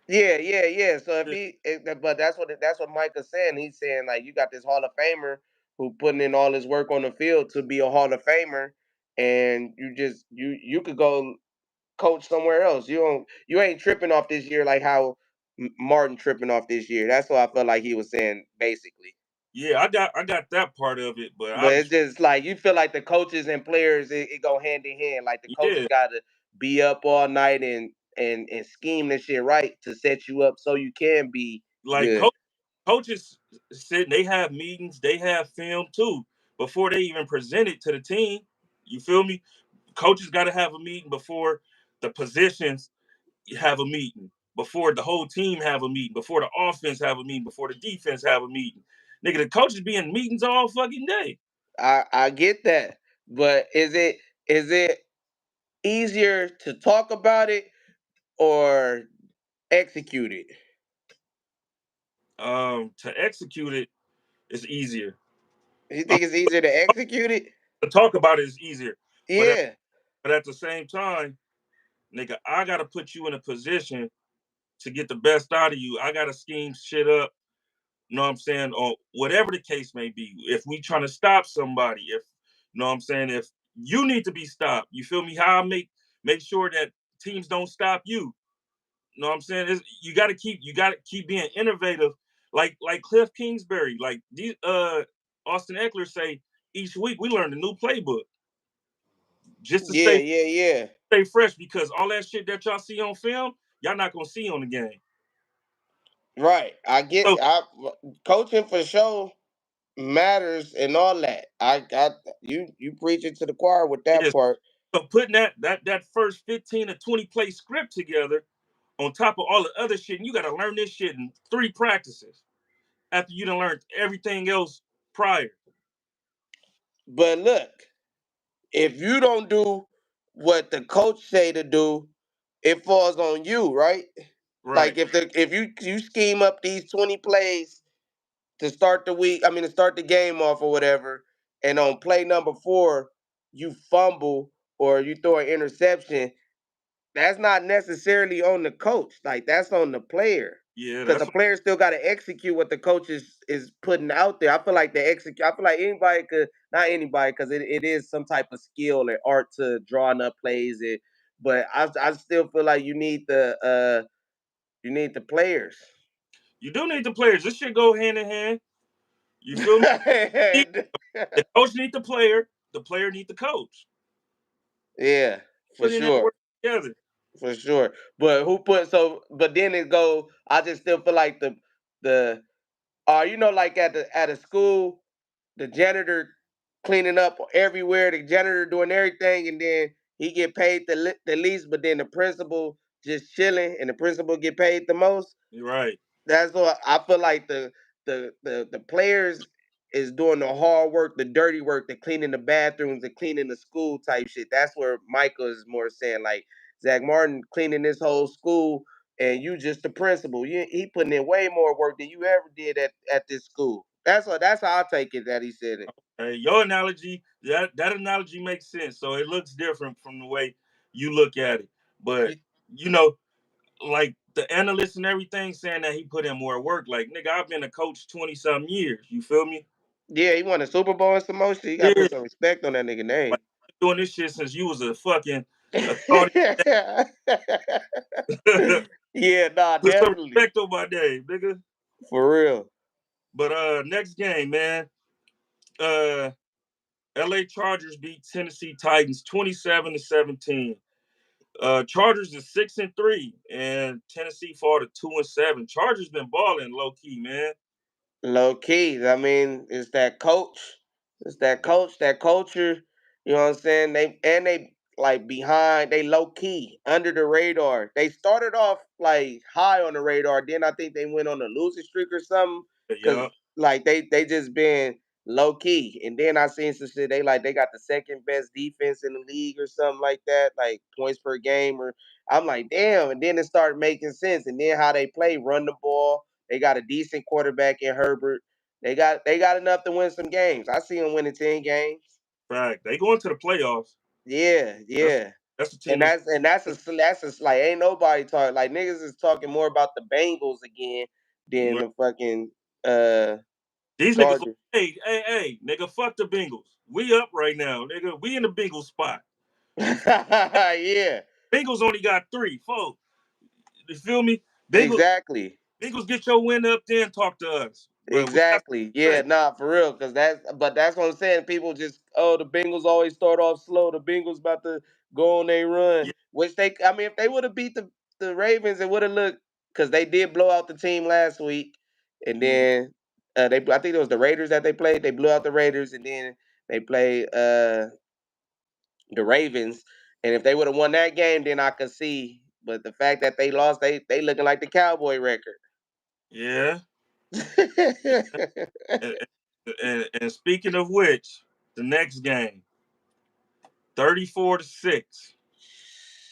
Yeah. So if Yeah, but that's what Mike is saying. He's saying like you got this Hall of Famer who putting in all his work on the field to be a Hall of Famer, and you could go coach somewhere else. You ain't tripping off this year like how Martin tripping off this year. That's what I felt like he was saying basically. yeah, I got that part of it, but But I'm it's just like you feel like the coaches and players it go hand in hand. Like the yeah, coaches got to be up all night and scheme this shit right to set you up so you can be like good. coaches said they have meetings, they have film too before they even present it to the team. You feel me? Coaches got to have a meeting before the positions have a meeting, before the whole team have a meeting, before the offense have a meeting, before the defense have a meeting. Nigga, the coaches be in meetings all fucking day. I get that, but is it easier to talk about it or execute it? To execute it is easier. You Um, think it's easier to execute it? to talk about it is easier, but Yeah. at the same time, nigga, I gotta put you in a position to get the best out of you. I gotta scheme shit up. You know what I'm saying? Or whatever the case may be. If we trying to stop somebody, if you know what I'm saying, if you need to be stopped, you feel me? How I make sure that teams don't stop you. You know what I'm saying? You gotta keep being innovative, like Cliff Kingsbury, like these Austin Eckler say each week we learn a new playbook just to Yeah, yeah. stay fresh because all that shit that y'all see on film, y'all not gonna see on the game. Right. I get So I coaching for sure matters and all that. I got you preaching to the choir with that yeah, part. so putting that first 15 to 20 play script together on top of all the other shit, and you gotta learn this shit in 3 practices after you done learned everything else prior. But look, if you don't do what the coach say to do, it falls on you, right? Right. Like if you scheme up these 20 plays to start the week, I mean to start the game off or whatever, and on play number 4 you fumble or you throw an interception, that's not necessarily on the coach. Like that's on the player. Yeah, Because the that's player still got to execute what the coach is putting out there. I feel like the execute. I feel like anybody could, not anybody, because it is some type of skill and art to drawing up plays. But I still feel like you need the players. you do need the players. This shit go hand in hand. You feel me? The coach need the player need the coach. Yeah, for Put in that sure. work together. For sure. But who put so but then it go I just still feel like the like at a school, the janitor cleaning up everywhere, the janitor doing everything, and then he get paid the least, but then the principal just chilling, and the principal get paid the most. You're right. That's what I feel like the players is doing the hard work, the dirty work, the cleaning the bathrooms, the cleaning the school type shit. That's where Michael is more saying like Zach Martin cleaning this whole school, and you just the principal. He putting in way more work than you ever did at this school. That's how I take it that he said it. Hey, your analogy, that analogy makes sense. So it looks different from the way you look at it. But you know, like the analysts and everything saying that he put in more work. Like, nigga, I've been a coach 20 something years. You feel me? Yeah, he won a Super Bowl and some more shit. You gotta Yeah. put some respect on that nigga Like, name. doing this shit since you was a fucking a thought. Yeah, nah, Put some definitely. respect on my name, nigga. For real. But next game, man. Uh LA Chargers beat Tennessee Titans 27-17. Chargers is 6-3, and Tennessee fall to 2-7. Chargers been balling low key, man. Low key. I mean, it's that coach. It's that coach, that culture. You know what I'm saying? They like behind, they low key, under the radar. They started off like high on the radar. Then I think they went on a losing streak or something. Cause Yeah, like they just been low key. And then I seen some shit. They got the second best defense in the league or something like that, like points per game. Or I'm like, damn. And then it started making sense. And then how they play, run the ball. They got a decent quarterback in Herbert. They got enough to win some games. I see them winning 10 games. fact. They going to the playoffs. Yeah, That's yeah. that's the team And that's that's like ain't nobody talking like niggas is talking more about the Bengals again than the fucking uh these niggas. Chargers. Hey, nigga, fuck the Bengals. We up right now, nigga. We in the Bengals spot. You Yeah, Bengals only got 3, 4. You feel me? Bengals, exactly. Bengals get your win up, then talk to us. But we got Exactly. to Yeah, say, nah, for real. That's what I'm saying. People just, oh, the Bengals always start off slow. The Bengals about to go on a run. yeah, Which I mean, if they would have beat the Ravens, it would have looked because they did blow out the team last week, and mhm, then I think it was the Raiders that they played. They blew out the Raiders, and then they played the Ravens. And if they would have won that game, then I could see. But the fact that they lost, they looking like the Cowboy record. yeah. And speaking of which, the next game, 34-6.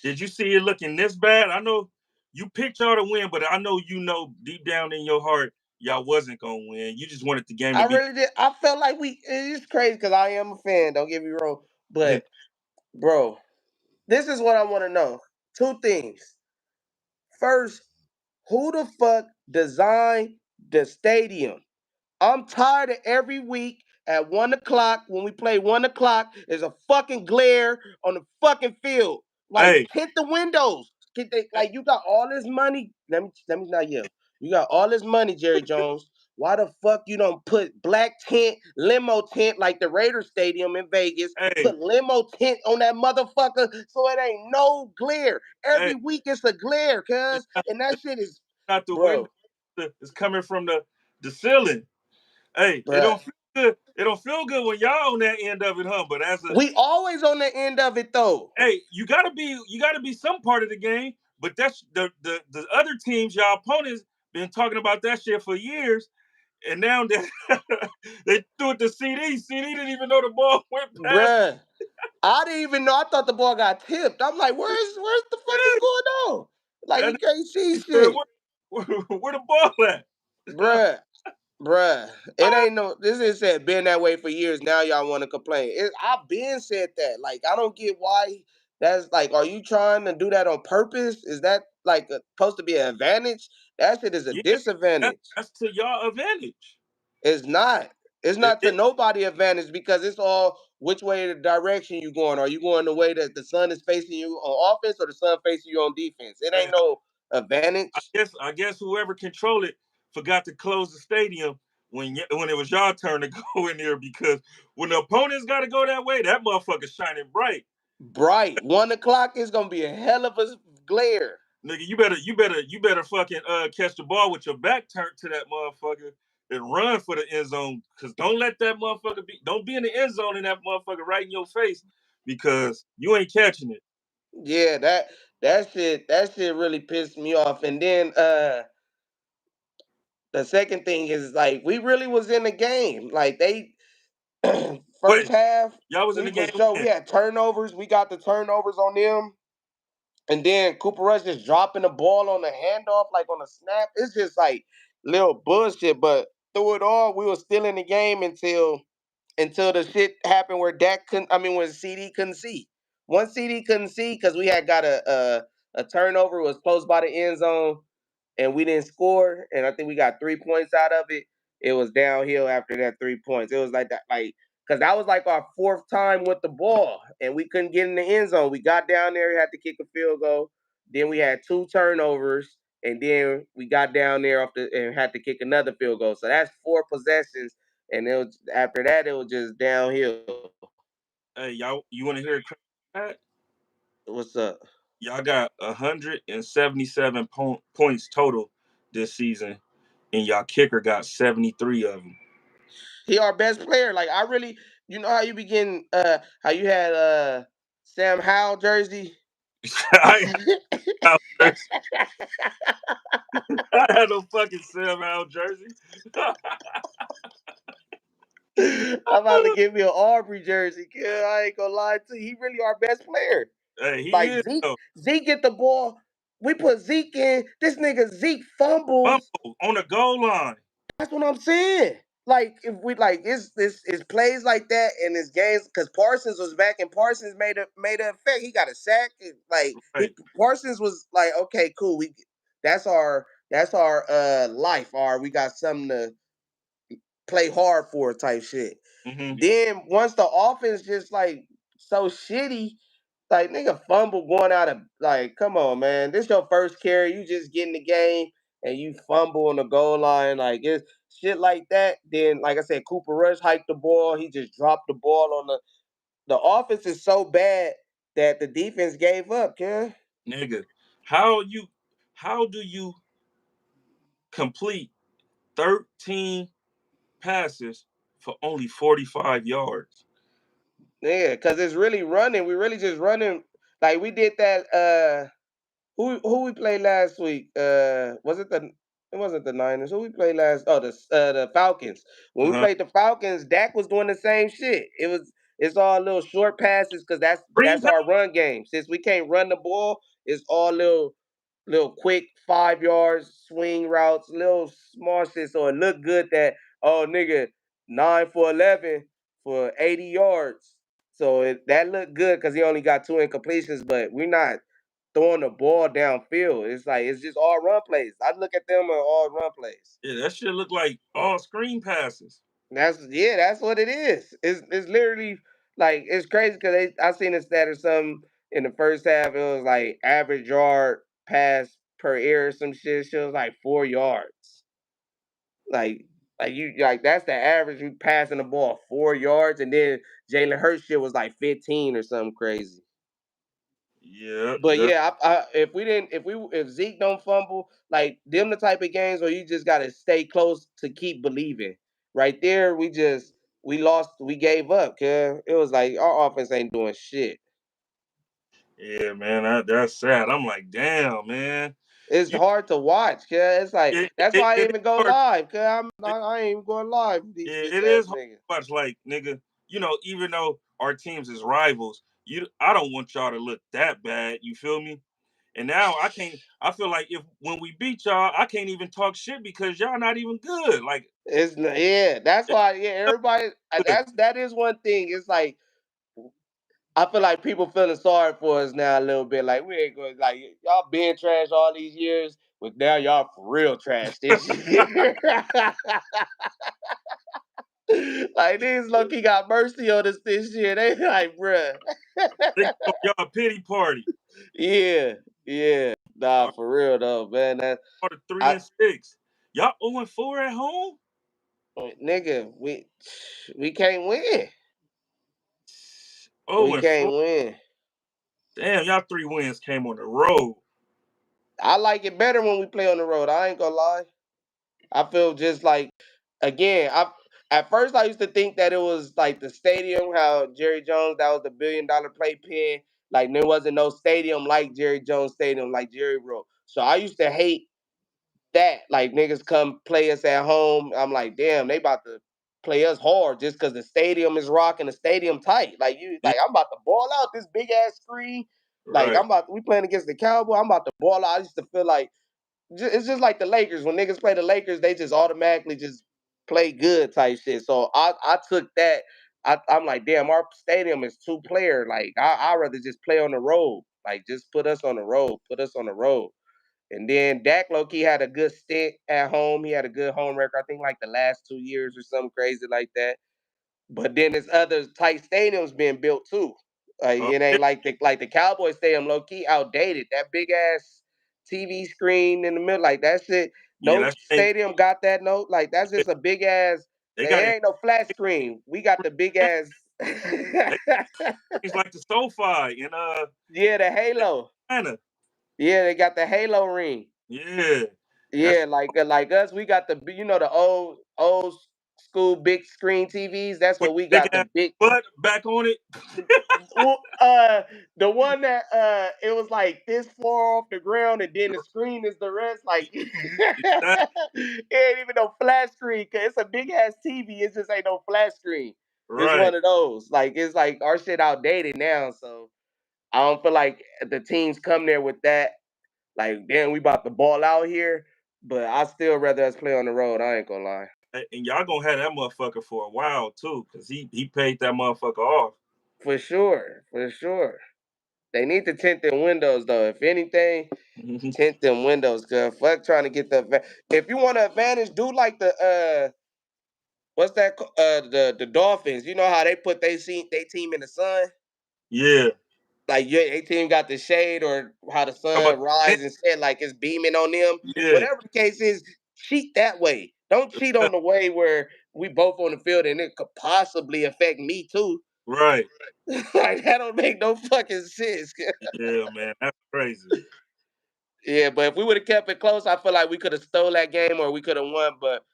Did you see it looking this bad? I know you picked y'all to win, but I know you know deep down in your heart y'all wasn't gonna win. You just wanted the game to I be. really did. I felt like it's crazy because I am a fan. Don't get me wrong, but bro, this is what I want to know. Two things. First, who the fuck designed the stadium? I'm tired of every week at 1 o'clock when we play 1 o'clock. There's a fucking glare on the fucking field. Like Hey, tint the windows. Like you got all this money. Let me not yell. You got all this money, Jerry Jones. Why the fuck you don't put black tint, limo tint like the Raiders Stadium in Vegas? hey, Put limo tint on that motherfucker so it ain't no glare. hey! Every week it's a glare, It's cuz. And that shit is, not the window. bro, It's coming from the ceiling. Hey, it bruh. don't feel good. It don't feel good when y'all on that end of it, huh? But as a We always on the end of it though. hey, you gotta be some part of the game. But that's the other teams, y'all opponents, been talking about that shit for years, and now that they threw it to CD. CD didn't even know the ball went past. Bruh. I didn't even know. I thought the ball got tipped. I'm like, where's the fuck is going on? Like we And can't see he said, shit. where the ball at? Bruh. Bruh. It ain't no this is said been that way for years. Now y'all want to complain. I've been said that. Like, I don't get why that's like, are you trying to do that on purpose? Is that like supposed to be an advantage? That shit is a Yeah, that, disadvantage. that's to y'all advantage. It's not. It's It, not to it, nobody advantage because it's all which way the direction you going. Are you going the way that the sun is facing you on offense or the sun facing you on defense? It ain't no I advantage. guess I guess whoever controlled it forgot to close the stadium when it was y'all turn to go in there because when the opponents got to go that way, that motherfucker's shining bright. Bright. 1 o'clock is gonna be a hell of a glare. Nigga, you better fucking catch the ball with your back turned to that motherfucker and run for the end zone. Cause don't let that motherfucker don't be in the end zone and that motherfucker right in your face because you ain't catching it. Yeah, that shit really pissed me off. And then the second thing is like we really was in the game. Like they first When half, y'all was in we the for game sure we when? had turnovers. We got the turnovers on them. And then Cooper Rush just dropping the ball on the handoff, like on a snap. It's just like little bullshit. But through it all, we were still in the game until the shit happened where Dak couldn't. I mean, when CD couldn't see. One CD couldn't see because we had got a turnover. It was close by the end zone, and we didn't score. And I think we got 3 points out of it. It was downhill after that 3 points. It was like that, like because that was like our fourth time with the ball, and we couldn't get in the end zone. We got down there, had to kick a field goal. Then we had 2 turnovers, and then we got down there and had to kick another field goal. So that's 4 possessions, and after that it was just downhill. Hey, y'all, you want to hear a crazy stat? What's up? Y'all got 177 points total this season, and y'all kicker got 73 of them. He our best player. Like I really, you know how you begin, how you had Sam Howell jersey. I ain't have I had no fucking Sam Howell jersey. I'm about to give me an Aubrey jersey. Kid. I ain't gonna lie to you. He really our best player. Hey, he Like is though. Zeke get the ball. We put Zeke in. This nigga Zeke fumbles. Fumble on the goal line. That's what I'm saying. Like if we like it's plays like that and it's games because Parsons was back and Parsons made an effect. He got a sack. Like Right. Parsons was like, okay, cool. That's our life. We got something to play hard for type shit. Mm-hmm. Then once the offense just like so shitty, like nigga fumble going out of like, come on, man. This your first carry. You just get in the game and you fumble on the goal line. Like it's shit like that. Then, like I said, Cooper Rush hiked the ball. He just dropped the ball on the offense is so bad that the defense gave up, kid. Nigga, how you how do you complete 13 passes for only 45 yards? Yeah, because it's really running. We really just running. Like we did that who we played last week? Was it the? It wasn't the Niners. Who we played last? Oh, the Falcons. When we Uh-huh. played the Falcons, Dak was doing the same shit. It's all little short passes because that's Green that's pass. our run game. Since we can't run the ball, it's all little quick 5 yards swing routes, little small shit. So it looked good that nigga 9 for 11 for 80 yards. So that looked good because he only got 2 incompletions, but we're not throwing the ball downfield. It's like it's just all run plays. I look at them as all run plays. Yeah, that shit look like all screen passes. That's what it is. It's literally like it's crazy because I seen a stat or something in the first half. It was like average yard pass per air or some shit. She was like 4 yards. Like like that's the average you passing the ball 4 yards, and then Jalen Hurts shit was like 15 or something crazy. Yeah, But yeah, if Zeke don't fumble, like them the type of games where you just gotta stay close to keep believing. Right there, we lost, we gave up, cause it was like our offense ain't doing shit. yeah, man, that's sad. I'm like, damn, man. It's You, hard to watch, cause it's like that's why I it didn't is even go hard. live, cause I ain't even going live with these bitch It ass is hard niggas. to watch. Like, nigga, even though our teams is rivals, I don't want y'all to look that bad. You feel me? And now I can't. I feel like if when we beat y'all, I can't even talk shit because y'all not even good. Like, Yeah, that's why everybody good. that is one thing. It's like I feel like people feeling sorry for us now a little bit. Like we ain't going like y'all been trash all these years, but now y'all for real trash this year. Like these low-key got mercy on us this year. They like, bruh. They throw y'all a pity party. Yeah, yeah. Nah, All for real though, man. the three I and six. Y'all 0-4 at home. nigga, we can't win. We 0-4. can't win. Damn, y'all 3 wins came on the road. I like it better when we play on the road. I ain't gonna lie. I feel just like again, I at first I used to think that it was like the stadium, how Jerry Jones, that was the $1 billion playpen. Like there wasn't no stadium like Jerry Jones Stadium, like Jerry wrote. So I used to hate that. Like niggas come play us at home. I'm like, damn, they about to play us hard just because the stadium is rocking, the stadium tight. Yeah, I'm about to ball out this big ass screen. Like right. we playing against the Cowboys. I'm about to ball out. I used to feel like it's just like the Lakers. When niggas play the Lakers, they just automatically just play good type shit. So I took that. I'm like, damn, our stadium is 2 player. Like I'd rather just play on the road. Like just put us on the road. Put us on the road. And then Dak Loki had a good stint at home. He had a good home record. I think like the last 2 years or something crazy like that. But then there's other tight stadiums being built too. Oh, It yeah, ain't like the Cowboys stadium, low key outdated. That big ass TV screen in the middle, like that shit. yeah, No that's they stadium got that. No, like that's just a big ass. they got There it. ain't no flat screen. We got the big ass. They things like the SoFi in Yeah, the Halo. Atlanta. Yeah, they got the Halo ring. Yeah, that's Yeah, like us, we got the the old school big screen TVs. That's with what we the big got. The ass big butt back on it. Well, the one that it was like this far off the ground, and then the screen is the rest. Like That- it ain't even no flat screen, cause it's a big ass TV. It just ain't no flat screen. It's right. one of those. Like it's like our shit outdated now, so I don't feel like the teams come there with that. Like, damn, we about to ball out here. But I still rather us play on the road. I ain't gonna lie. And y'all gonna have that motherfucker for a while too, cause he paid that motherfucker off. For sure, for sure. They need to tint them windows though. If anything, tint them windows, cause fuck trying to get if you want an advantage, do like the what's that the Dolphins. You know how they put they team in the sun? Yeah, Like your a team got the shade or how the how about sun rise and set like it's beaming on them. yeah, Whatever the case is, cheat that way. Don't cheat on the way where we both on the field and it could possibly affect me too. right. Like that don't make no fucking sense. Yeah, man, that's crazy. Yeah, but if we would have kept it close, I feel like we could have stole that game or we could have won. But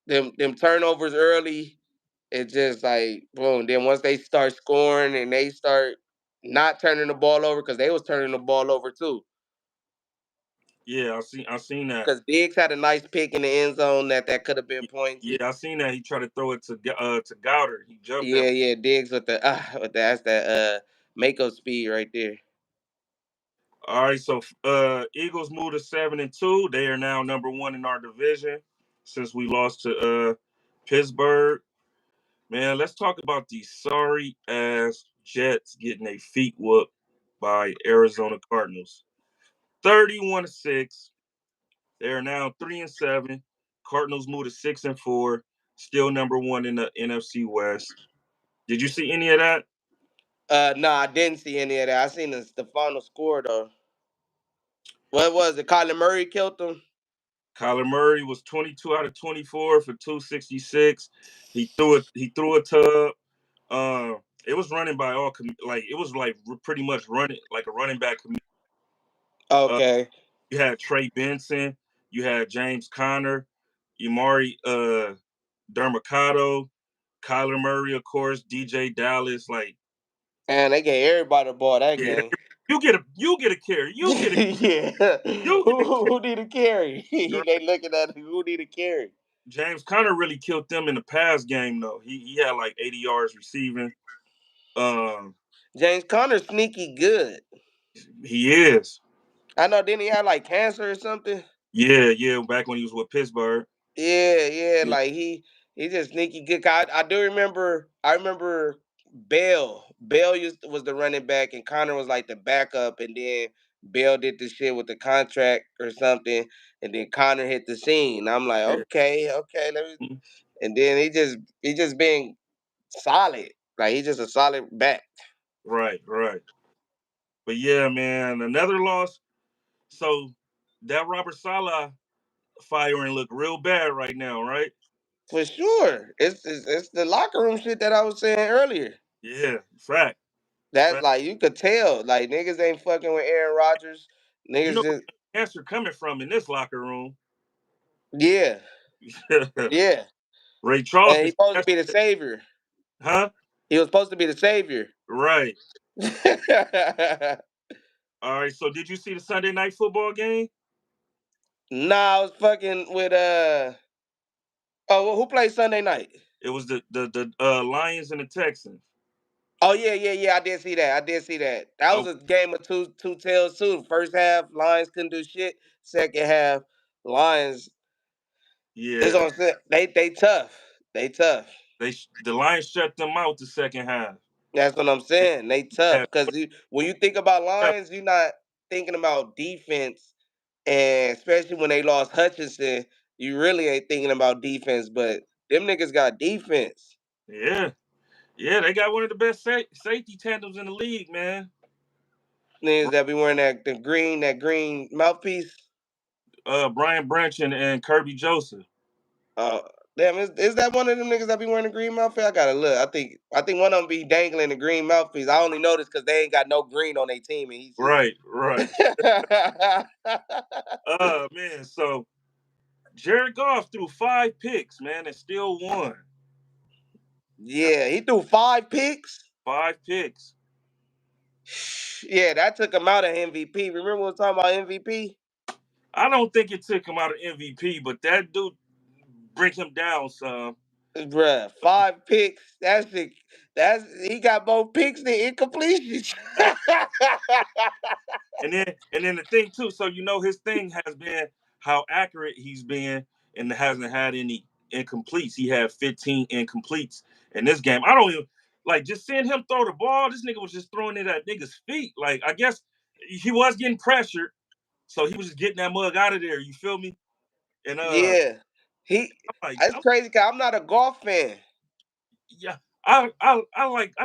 them turnovers early, it just like boom. Then once they start scoring and they start not turning the ball over because they was turning the ball over too. Yeah, I seen that. Because Diggs had a nice pick in the end zone that could have been points. Yeah, I seen that. He tried to throw it to Goddard. He jumped Yeah, him. yeah, Diggs with the that's that makeup speed right there. All right, so Eagles moved to 7-2. They are now number one in our division since we lost to Pittsburgh. Man, let's talk about these sorry ass Jets getting their feet whooped by Arizona Cardinals. 31-6. They are now 3-7. Cardinals moved to 6-4. Still number one in the NFC West. Did you see any of that? No, I didn't see any of that. I seen the final score though. What was it? Kyler Murray killed them. Kyler Murray was 22 out of 24 for 266. He threw a tub. It was running by like it was like pretty much running like a running back. Uh, Okay. you had Trey Benson, you had James Conner, Amari Dermacado, Kyler Murray, of course, DJ Dallas. Like, And they gave everybody the ball that yeah, game. you get a carry, Yeah. you get a carry. Who need a carry? They looking at who need a carry. James Conner really killed them in the pass game though. He had like 80 yards receiving. Um, James Conner sneaky good. he is. I know. Didn't he have like cancer or something? Yeah, yeah. Back when he was with Pittsburgh. Yeah, yeah. Yeah, Like he just sneaky good. I do remember. I remember Bell. Bell was the running back, and Connor was like the backup. And then Bell did the shit with the contract or something, and then Connor hit the scene. I'm like, yeah. okay, okay. Let me. Mhm. And then he just being solid. Like he's just a solid back. Right, right. But yeah, man, another loss. So that Robert Sala firing look real bad right now, right? For sure. It's the locker room shit that I was saying earlier. Yeah, fact, That's fact. like you could tell, like niggas ain't fucking with Aaron Rodgers. You Niggas know where just the answer coming from in this locker room? yeah, yeah. Ray And Charles he's is supposed to be the savior. huh? He was supposed to be the savior. Right. All right. So did you see the Sunday night football game? Nah, I was fucking with oh well, who played Sunday night? It was the Lions and the Texans. Oh yeah, yeah, yeah. I did see that. I did see that. That was Oh a game of two tails too. First half, Lions couldn't do shit. Second half, Lions is yeah, on set. They tough. They tough. the Lions shut them out the second half. That's what I'm They saying. They tough had because when you think about Lions, you're not thinking about defense, and especially when they lost Hutchinson, you really ain't thinking about defense. But them niggas got defense. yeah. Yeah, they got one of the best safety tandems in the league, man. Niggas that be wearing that green mouthpiece. Brian Branch and Kirby Joseph. Uh, damn, is that one of them niggas that be wearing the green mouthpiece? I gotta look. I think one of them be dangling the green mouthpiece. I only noticed because they ain't got no green on their team, and he's just. Right, right. Man, so Jared Goff threw 5 picks, man, and still won. Yeah, he threw 5 picks. 5 picks. Yeah, that took him out of MVP. Remember we was talking about MVP? I don't think it took him out of MVP, but that dude bring him down some. Bruh, 5 picks. That's he got more picks than incompletions. And then the thing too, so his thing has been how accurate he's been and hasn't had any incompletes. He had 15 incompletes in this game. I don't even like just seeing him throw the ball. This nigga was just throwing it at niggas' feet. Like I guess he was getting pressured, so he was just getting that mug out of there. You feel me? And Yeah. He That's I'm crazy because I'm not a golf fan. yeah. I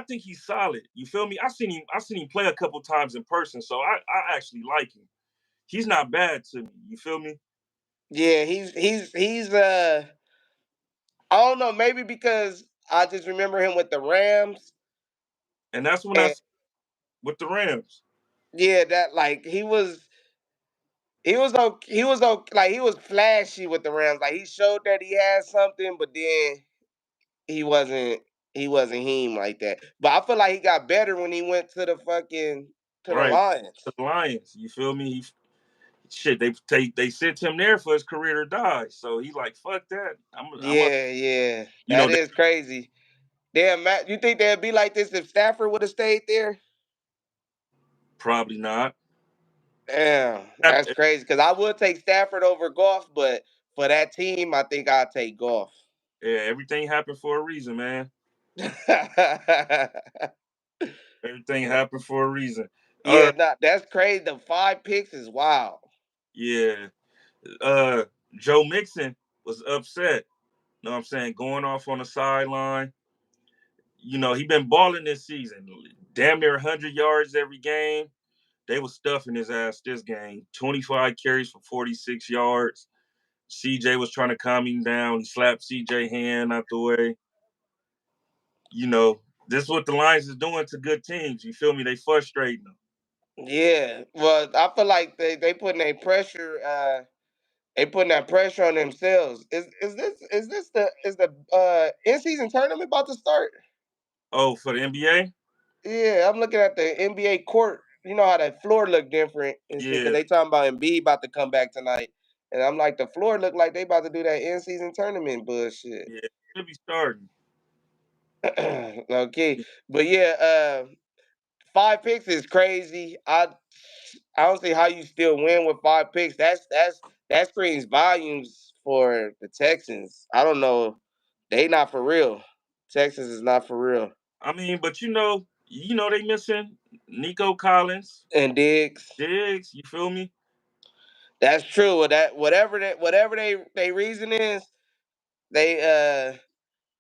think he's solid. You feel me? I seen him play a couple times in person, so I actually like him. He's not bad to me. You feel me? Yeah, he's I don't know, maybe because I just remember him with the Rams. And that's when I And with the Rams. yeah, that like he was okay, like he was flashy with the Rams. Like he showed that he had something, but then he wasn't he wasn't him like that. But I feel like he got better when he went to the Right. Lions. The Lions. You feel me? Shit, they sent him there for his career to die. So he like, fuck that. I'm a Yeah, yeah. you That know, they, is crazy. Damn, Matt, you think they'd be like this if Stafford would have stayed there? probably not. Damn, that's crazy. Because I would take Stafford over Goff, but for that team, I think I'd take Goff. Yeah, everything happened for a reason, man. Everything happened for a reason. Yeah, nah, that's crazy. The 5 picks is wild. Yeah. Uh Joe Mixon was upset. Know what I'm saying? Going off on the sideline. He been balling this season. Damn near 100 yards every game. They was stuffing his ass this game. 25 carries for 46 yards. CJ was trying to calm him down. He slapped CJ hand out the way. This is what the Lions is doing to good teams. You feel me? They frustrating them. Yeah, well, I feel like they putting a pressure. They putting that pressure on themselves. Is the in season tournament about to start? Oh, for the NBA? Yeah, I'm looking at the NBA court. You know how that floor look different and shit because Yeah, they talking about Embiid about to come back tonight, and I'm like the floor look like they about to do that in season tournament bullshit. yeah. Should be starting. Okay, but yeah, 5 picks is crazy. I don't see how you still win with 5 picks. That screams volumes for the Texans. I don't know. They not for real. Texas is not for real. I mean, but they missing Nico Collins, And Diggs, Diggs. You feel me? that's true. That whatever they reason is, they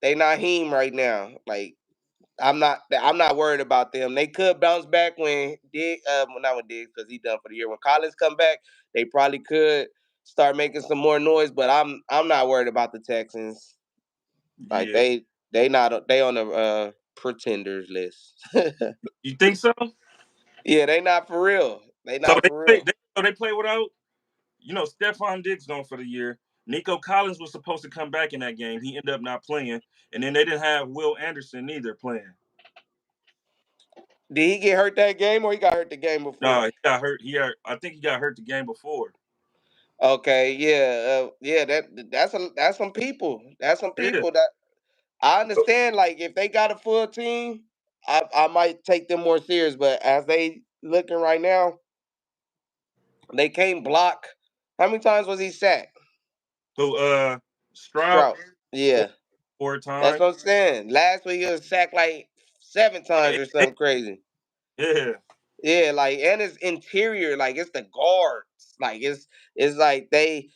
they not him right now. Like I'm not worried about them. They could bounce back when well, not when Diggs because he done for the year. When Collins come back, they probably could start making some more noise. But I'm not worried about the Texans. Like Yeah. they on the pretenders list. You think so? Yeah, they not for real. They So not they for play. real. They play without. Stephon Diggs gone for the year. Nico Collins was supposed to come back in that game. He ended up not playing, and then they didn't have Will Anderson either playing. Did he get hurt that game or he got hurt the game No, before? he got hurt. I think he got hurt the game before. Okay, yeah, yeah. That's some people. That's some Yeah. people that I understand. Like if they got a full team, I might take them more serious. But as they looking right now, they can't block. How many times was he sacked? So Stroud Stroud. four, Yeah, four that's times. what I'm saying. Last week he was sacked like 7 times or something crazy. Yeah. Yeah, like and it's interior, like it's the guards. Like it's like they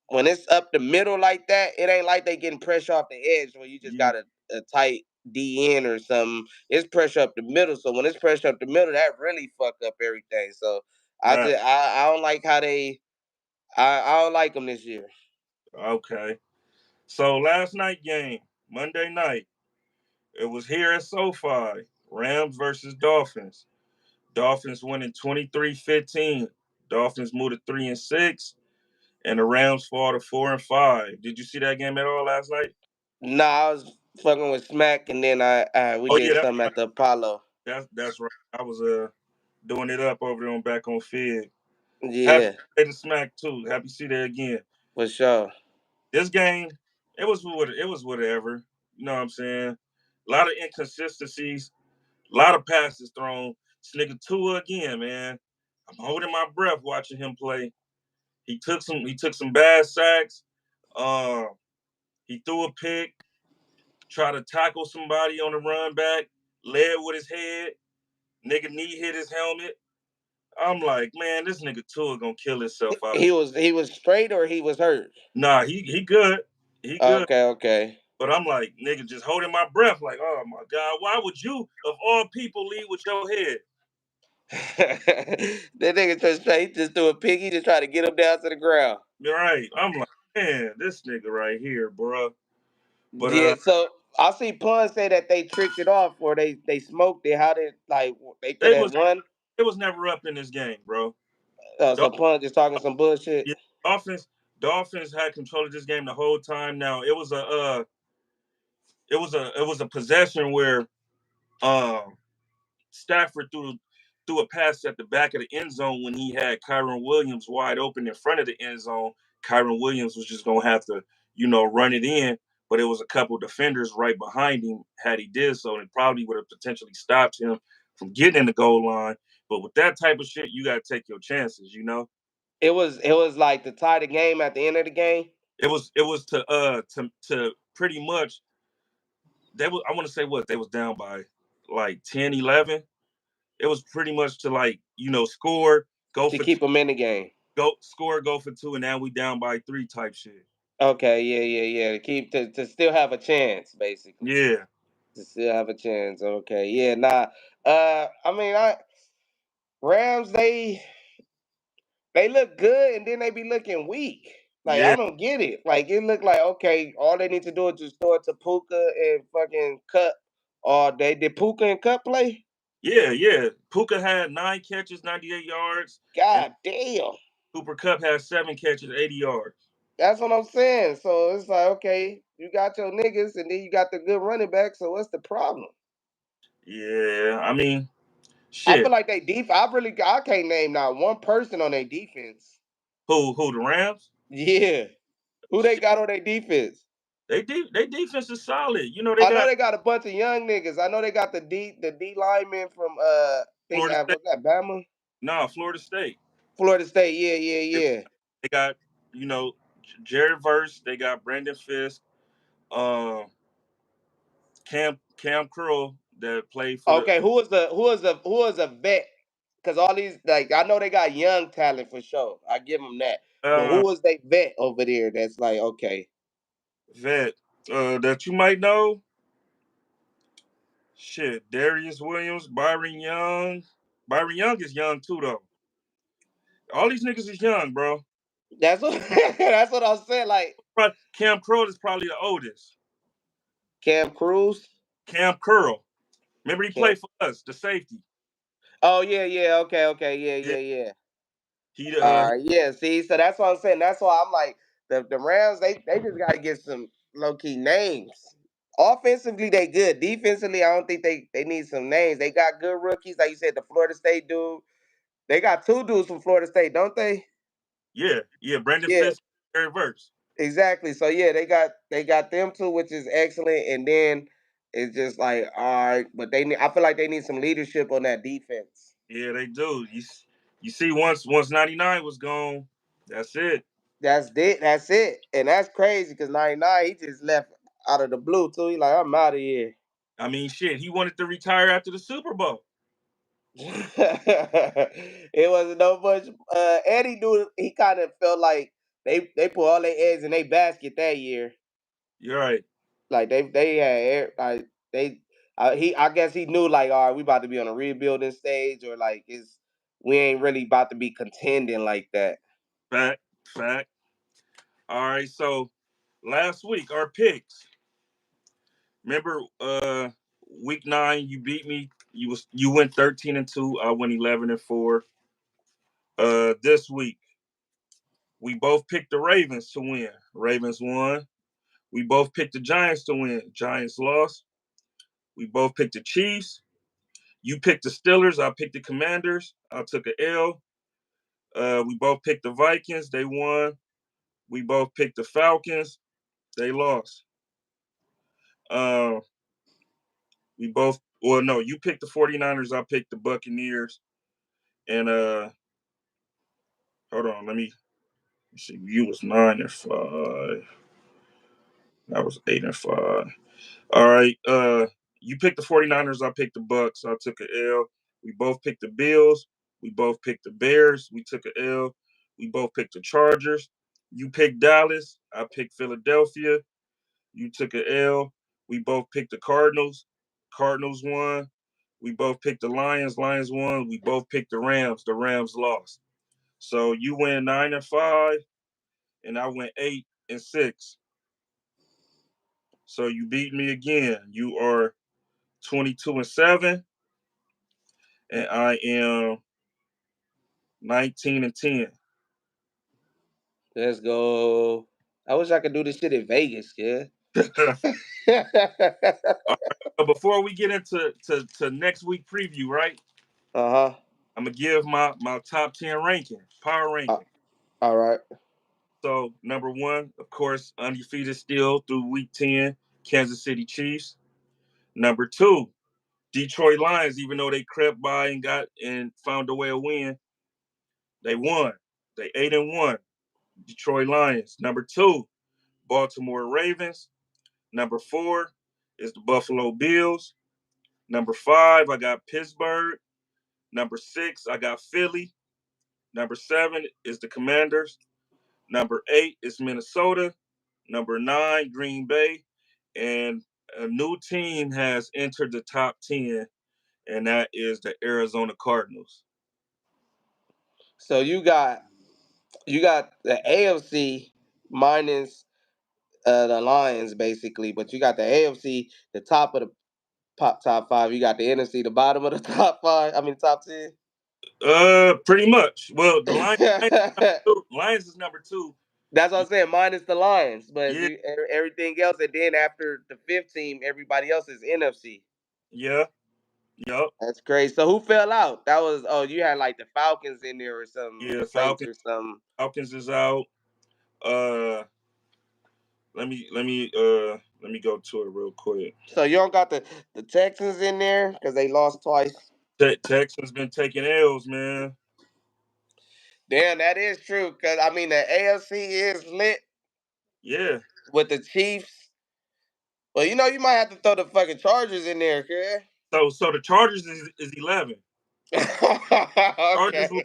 when it's up the middle like that, it ain't like they getting pressure off the edge when you just Yeah. got a tight. DN or something. It's pressure up the middle. So when it's pressure up the middle, that really fuck up everything. So Right. I don't like how they I don't like them this year. Okay. So last night game, Monday night, it was here at SoFi. Rams versus Dolphins. Dolphins winning 23-15. Dolphins moved to 3-6, and the Rams fall to 4-5. Did you see that game at all last night? Nah, I was fucking with Smack, and then I we Oh did yeah, that's something right. at the Apollo. That's right. I was doing it up over there on back on Fig. Happy Yeah, to the smack too. Happy to see that again. for sure. This game, it was whatever. You know what I'm saying? A lot of inconsistencies, a lot of passes thrown. This nigga Tua again, man. I'm holding my breath watching him play. He took some bad sacks. Uh, he threw a pick, tried to tackle somebody on the run back, led with his head. Nigga knee hit his helmet. I'm like, man, this nigga Tua gonna kill himself out here. He was straight or he was hurt. Nah, he good. He good. Okay, okay. But I'm like, nigga, just holding my breath, like, oh my God, why would you, of all people, lead with your head? That nigga just straight just do a piggy to try to get him down to the ground. You're right. I'm like, man, this nigga right here, bro. But Yeah, so I see Pun say that they tricked it off or they smoked it. How did like they could they have was won? it was never up in this game, bro. So Dol- Pun just talking some bullshit. yeah, Dolphins had control of this game the whole time. Now it was a possession where um Stafford threw a pass at the back of the end zone when he had Kyron Williams wide open in front of the end zone. Kyron Williams was just gonna have to, run it in, but it was a couple defenders right behind him. Had he did so, it probably would have potentially stopped him from getting in the goal line. But with that type of shit, you gotta take your chances. It was like to tie the game at the end of the game. It was to pretty much I want to say what they was down by like 10, 11. It was pretty much to like score, go To for keep them in the game. go score, go for two, and now we down by three type shit. Okay, yeah, yeah, yeah. To keep to still have a chance, basically. Yeah, To still have a chance. Okay, yeah, nah. I mean, I Rams they look good and then they be looking weak. Like yeah, I don't get it. Like it looked like okay, all they need to do is just throw it to Puka and fucking Cup. Or they did Puka and Cup play? yeah. Puka had 9 catches, 98 yards, and God damn. Cooper Cup had 7 catches, 80 yards. That's what I'm saying. So it's like, okay, you got your niggas and then you got the good running back. So what's the problem? Yeah, I mean, I feel shit. like I can't name not one person on their defense. Who the Rams? Yeah. Who they Shit, got on their defense? they defense is solid. They I know got they got a bunch of young niggas. I know they got the D lineman from think Florida State. what's that, Bama? Nah, Florida State. Florida State. Yeah, yeah, They, yeah. they got Jared Verse. They got Brandon Fisk. Um, Cam Curl that played for the Okay, who was a vet? Because all these like I know they got young talent for sure. I give them that. But uh, who was they vet over there? That's like okay. vet that you might know. Shit, Darius Williams, Byron Young. Byron Young is young too, though. All these niggas is young, bro. That's what that's what I'm saying. Like Cam Curl is probably the oldest. Cam Cruz. Cam Curl. Remember he Cam. played for us, the safety. Oh yeah, yeah. Okay, okay. Yeah, Yeah, yeah, yeah. he Yeah. See, so that's what I'm saying. That's why I'm like the Rams. They just got to get some low key names. Offensively, they good. Defensively, I don't think they need some names. They got good rookies, like you said, the Florida State dude. They got two dudes from Florida State, don't they? yeah. Brandon Yeah, Fisk, Jared Verse. exactly. So yeah, they got them two, which is excellent. And then it's just like all right, but I feel like they need some leadership on that defense. Yeah, they do. You see, once 99 was gone, that's it. That's it. That's it. And that's crazy because 99, he just left out of the blue too. He like, I'm out of here. I mean, shit, he wanted to retire after the Super Bowl. It wasn't no much. Eddie knew he kind of felt like they put all their eggs in their basket that year. You're right. Like they had like I guess he knew like, all right, we about to be on a rebuilding stage, or like we ain't really about to be contending like that. Fact, fact. All right, so last week our picks. Remember, week 9 you beat me. You went 13-2. I went 11-4. This week we both picked the Ravens to win. Ravens won. We both picked the Giants to win. Giants lost. We both picked the Chiefs. You picked the Steelers. I picked the Commanders. I took an L. We both picked the Vikings. They won. We both picked the Falcons. They lost. Uh, we both, well, no, you picked the 49ers. I picked the Buccaneers. And hold on, let me see. You was 9-5. I was 8-5. All right. You picked the 49ers. I picked the Bucks. I took an L. We both picked the Bills. We both picked the Bears. We took an L. We both picked the Chargers. You picked Dallas. I picked Philadelphia. You took an L. We both picked the Cardinals. Cardinals won. We both picked the Lions. Lions won. We both picked the Rams. The Rams lost. So you went 9-5, and I went 8-6. So you beat me again. You are 22-7, and I am 19-10. Let's go. I wish I could do this shit in Vegas, yeah. But before we get into next week preview, right? Uh-huh. I'm gonna give my top 10 ranking, power Uh, ranking. all right. So number 1, of course, undefeated still through week 10, Kansas City Chiefs. Number 2, Detroit Lions, even though they crept by and got and found a way to win, they won. They 8-1. Detroit Lions. Number 2, Baltimore Ravens. Number 4 is the Buffalo Bills. Number 5, I got Pittsburgh. Number 6, I got Philly. Number 7 is the Commanders. Number 8 is Minnesota. Number 9, Green Bay. And a new team has entered the top 10, and that is the Arizona Cardinals. So you got the AFC minus the Lions basically, but you got the AFC the top of the top five. You got the NFC the bottom of the top five. I mean top 10. Pretty much. Well, the Lions is number 2. That's what I'm saying. Minus the Lions, but Yeah, everything else, and then after the fifth team, everybody else is NFC. yeah, yep. That's crazy. So who fell out? That was you had like the Falcons in there or something, or Yeah, the Saints or something. Falcons is out. Uh, let me go to it real quick. So you don't got the Texans in there because they lost twice. Texans been taking L's, man. Damn, that is true. Cause I mean the AFC is lit Yeah. with the Chiefs. Well, you might have to throw the fucking Chargers in there, kid. So the Chargers is 11. Chargers Okay. will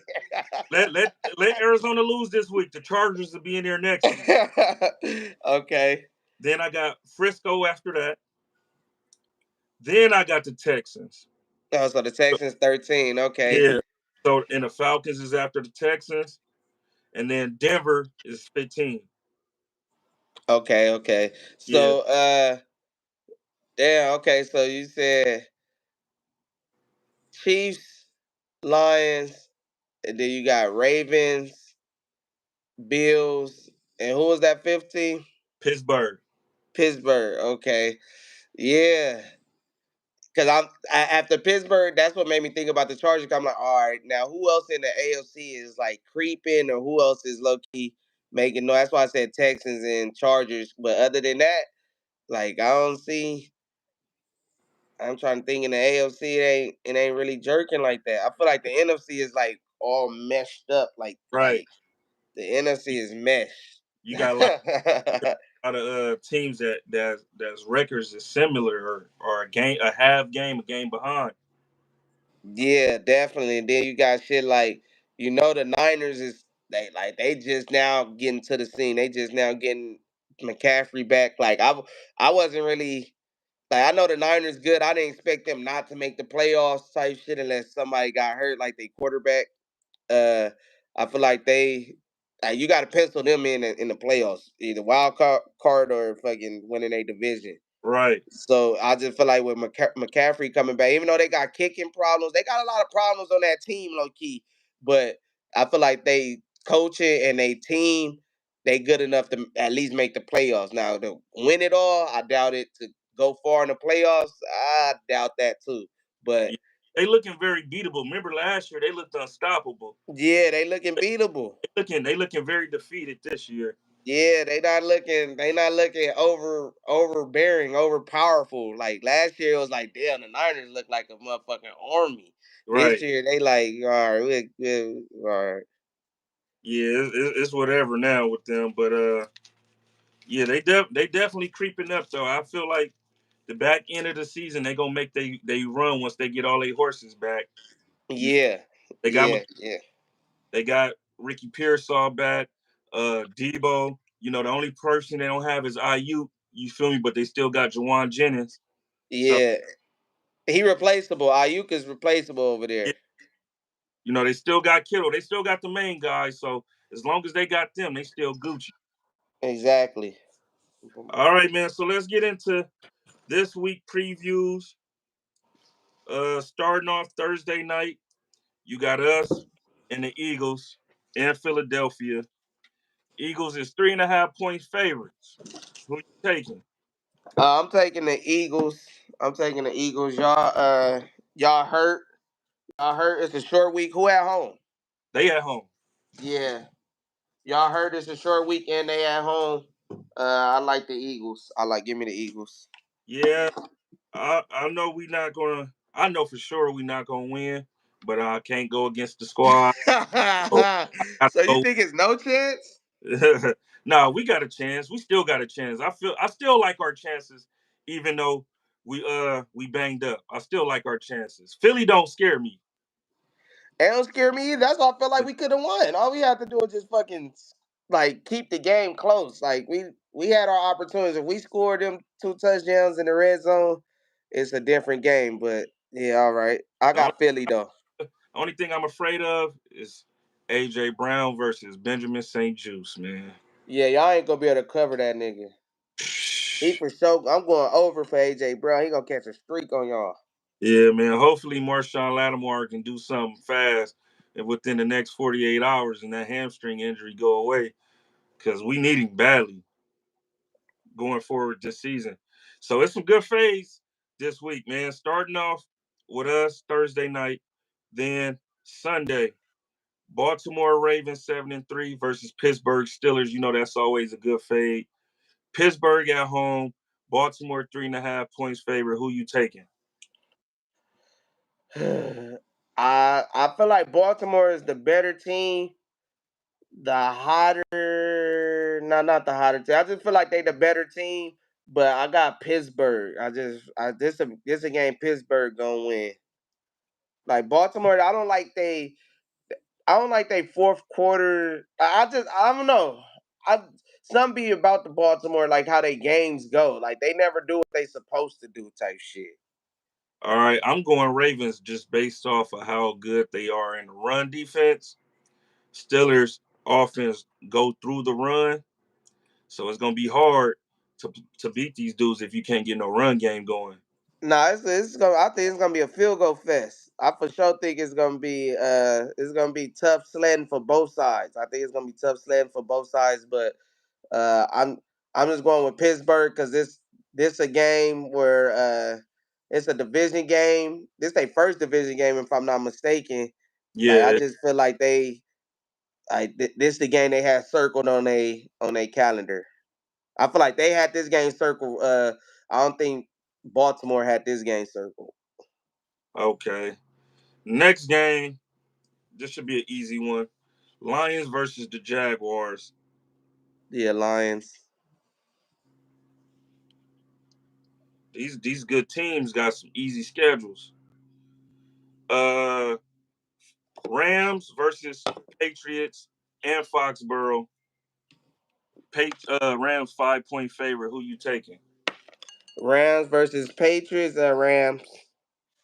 let Arizona lose this week. The Chargers will be in there next week. Okay. Then I got Frisco after that. Then I got the Texans. Oh, so the Texans 13. Okay. Yeah. So and the Falcons is after the Texans, and then Denver is 15. Okay. Okay. Yeah. So okay. So you said Chiefs, Lions, and then you got Ravens, Bills, and who was that 15? Pittsburgh. Pittsburgh. Okay. Yeah. Because after Pittsburgh, that's what made me think about the Chargers. I'm like, all right, now who else in the AFC is like creeping, or who else is low key making noise? That's why I said Texans and Chargers. But other than that, like I don't see. I'm trying to think in the AFC, it ain't really jerking like that. I feel like the NFC is like all meshed up, Right. like the NFC is meshed. You got a lot of teams that's records is similar or a half game, a game behind. Yeah, definitely. And then you got shit like the Niners is they just now getting to the scene. They just now getting McCaffrey back. Like I wasn't really. Like I know the Niners good. I didn't expect them not to make the playoffs type shit unless somebody got hurt, like they quarterback. Uh, I feel like you got to pencil them in the playoffs, either card or fucking winning a division. Right. So I just feel like with McCaffrey coming back, even though they got kicking problems, they got a lot of problems on that team, low key. But I feel like they coaching and they team, they good enough to at least make the playoffs. Now to win it all, I doubt it. To go far in the playoffs, I doubt that too. But Yeah. They looking very beatable. Remember last year they looked unstoppable. yeah, they looking beatable. They looking very defeated this year. Yeah, they not looking overbearing, overpowerful. Like last year it was like, damn, the Niners look like a motherfucking army. This Right. year they like, all right, all right. Yeah, it's whatever now with them, but yeah, they definitely creeping up though. I feel like the back end of the season they gonna make they run once they get all their horses back. You Yeah, they got yeah, yeah, they got Ricky Pearsall back, Debo. You know the only person they don't have is IU. You feel me? But they still got Jawan Jennings. So yeah. He replaceable. Ayuk is replaceable over there. yeah, you know they still got Kittle. They still got the main guys. So as long as they got them, they still Gucci. Exactly. All right, man. So let's get into this week previews. Starting off Thursday night, you got us and the Eagles in Philadelphia. Eagles is 3.5 point favorites. Who you taking? I'm taking the Eagles. I'm taking the Eagles. Y'all hurt. Y'all hurt. It's a short week. Who at home? They at home. Yeah. Y'all heard it's a short weekend. They at home. I like the Eagles. Give me the Eagles. Yeah, I know we not gonna. I know for sure we not gonna win, but I can't go against the squad. So I gotta So you go. think it's no chance? No, we got a chance. We still got a chance. I still like our chances, even though we banged up. I still like our chances. Philly don't scare me. It don't scare me either. That's why I feel like we could have won. All we have to do is just fucking like keep the game close. Like we had our opportunities. If we scored them 2 touchdowns in the red zone, it's a different game. But yeah, all right. I The only, got Philly though. only thing I'm afraid of is AJ Brown versus Benjamin St. Juice, man. Yeah, y'all ain't gonna be able to cover that nigga. He for sure. I'm going over for AJ Brown. He gonna catch a streak on y'all. Yeah, man. Hopefully Marshawn Lattimore can do something fast and within the next 48 hours and that hamstring injury go away because we need him badly going forward this season. So it's some good phase this week, man. Starting off with us Thursday night, then Sunday, Baltimore Ravens 7-3 versus Pittsburgh Steelers. You know that's always a good fade. Pittsburgh at home, Baltimore 3.5 points favorite. Who you taking? I feel like Baltimore is the better team, the hotter. No, not the hotter team. I just feel like they the better team, but I got Pittsburgh. This a game Pittsburgh gonna win. Like Baltimore, I don't like they fourth quarter. I don't know. I Some be about the Baltimore like how they games go. Like they never do what they supposed to do type shit. All right, I'm going Ravens just based off of how good they are in the run defense. Steelers offense go through the run, so it's gonna be hard to beat these dudes if you can't get no run game going. Nah, it's gonna. I think it's gonna be a field goal fest. I for sure think it's gonna be tough sledding for both sides. I think it's gonna be tough sledding for both sides, but uh, I'm I'm just going with Pittsburgh because this a game where it's a division game. This their first division game if I'm not mistaken. Like I Yeah, just feel like this the game they had circled on a calendar. I feel like they had this game circled. I don't think Baltimore had this game circled. okay. Next game, this should be an easy one. Lions versus the Jaguars. The Lions. These good teams got some easy schedules. Uh, Rams versus Patriots and Foxborough. Rams 5 point favorite. Who you taking? Rams versus Patriots. Rams.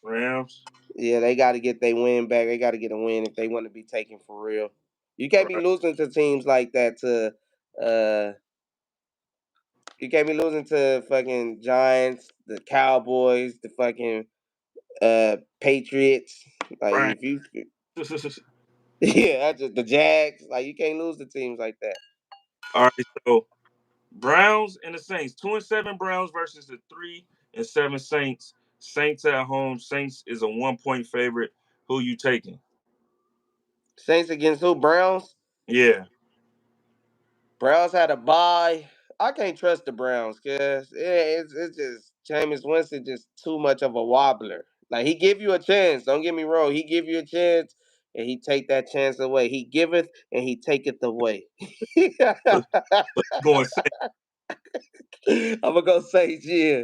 Rams. Yeah, they got to get their win back. They got to get a win if they want to be taken for real. You can't All be right. losing to teams like that. Uh, you can't be losing to fucking Giants, the Cowboys, the fucking Patriots. Like Rams. if you, yeah, that's just the Jags. Like you can't lose to teams like that. All right. So Browns and the Saints. 2-7 Browns versus the 3-7 Saints. Saints at home. Saints is a 1 point favorite. Who you taking? Saints against who? Browns. Yeah. Browns had a bye. I can't trust the Browns because it's just Jameis Winston just too much of a wobbler. Like he give you a chance. Don't get me wrong. He give you a chance and he take that chance away. He giveth and he taketh away. So, so you going Saints. I'm gonna go say yeah.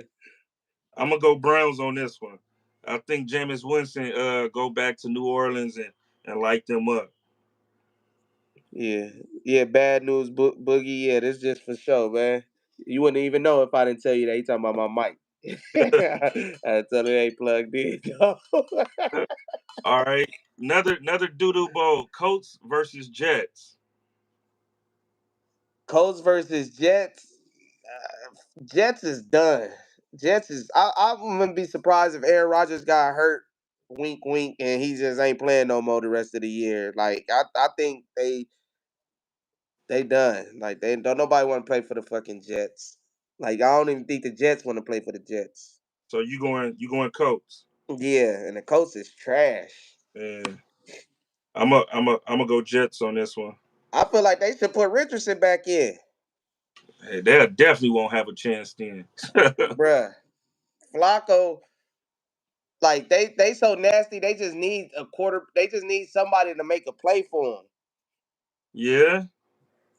I'm gonna go Browns on this one. I think Jameis Winston go back to New Orleans and light them up. Yeah, yeah. Bad news, Boogie. Yeah, this just for show, man. You wouldn't even know if I didn't tell you that. He talking about my mic. I tell you they plugged in. All right. Another doodle bowl. Colts versus Jets. Colts versus Jets. Jets is done. Jets is. I wouldn't be surprised if Aaron Rodgers got hurt. Wink, wink, and he just ain't playing no more the rest of the year. Like I think they done. Like they don't nobody want to play for the fucking Jets. Like I don't even think the Jets want to play for the Jets. So you going Colts. Yeah, and the Colts is trash. Yeah. I'm a go Jets on this one. I feel like they should put Richardson back in, Hey, they definitely won't have a chance then. bruh. Flacco, like they so nasty. They just need a quarter. They just need somebody to make a play for them. Yeah.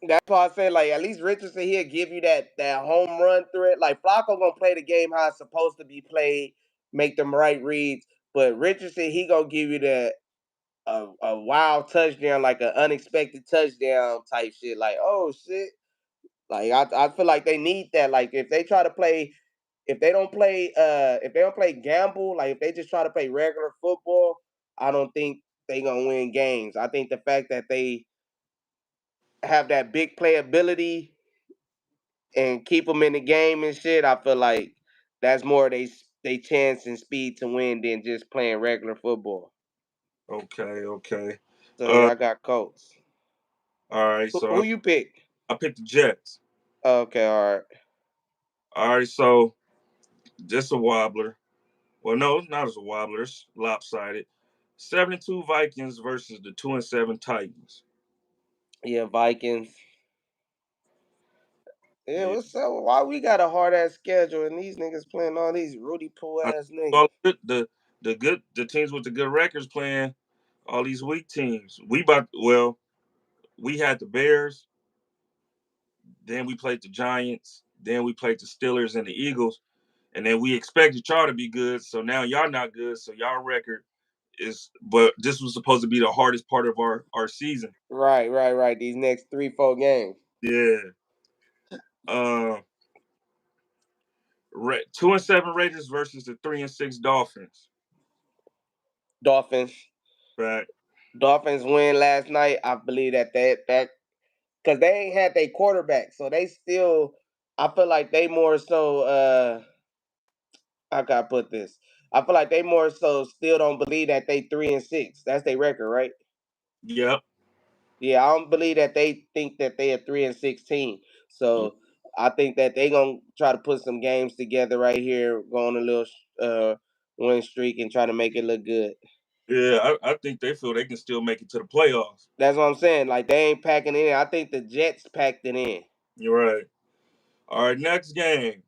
That's why I say like at least Richardson he'll give you that home run threat. Like Flacco gonna play the game how it's supposed to be played, make them right reads. But Richardson he gonna give you that a wild touchdown, like an unexpected touchdown type shit. Like oh shit. Like I feel like they need that. Like if they try to play, if they don't play gamble, like if they just try to play regular football, I don't think they gonna win games. I think the fact that they have that big playability and keep them in the game and shit, I feel like that's more they chance and speed to win than just playing regular football. Okay. Okay. So Uh. yeah, I got Colts. All right. Who, So who you pick? I picked the Jets. Okay, all right. All right. So just a wobbler. Well, no, it's not as a wobbler. It's lopsided. 7-2 Vikings versus the 2-7 Titans. Yeah, Vikings. Yeah, Yeah. what's up? Why we got a hard ass schedule and these niggas playing all these Rudy Poo I, ass niggas? all the teams with the good records playing all these weak teams. We had the Bears, then we played the Giants, then we played the Steelers and the Eagles, and then we expected y'all to be good. So now y'all not good. So y'all record is. But this was supposed to be the hardest part of our season. Right, right, right. These next 3, 4 games. Yeah. 2-7 Raiders versus the 3-6 Dolphins. Dolphins. Right. Dolphins win last night. I believe that because they ain't had their quarterback, so they still. I feel like they more so. How can I put this? I feel like they more so still don't believe that they 3-6. That's their record, right? Yep. Yeah, I don't believe that they think that they are 3-16. So I think that they gonna try to put some games together right here, go on a little win streak and try to make it look good. Yeah, I think they feel they can still make it to the playoffs. That's what I'm saying. Like they ain't packing it in. I think the Jets packed it in. You're right. All right, next game.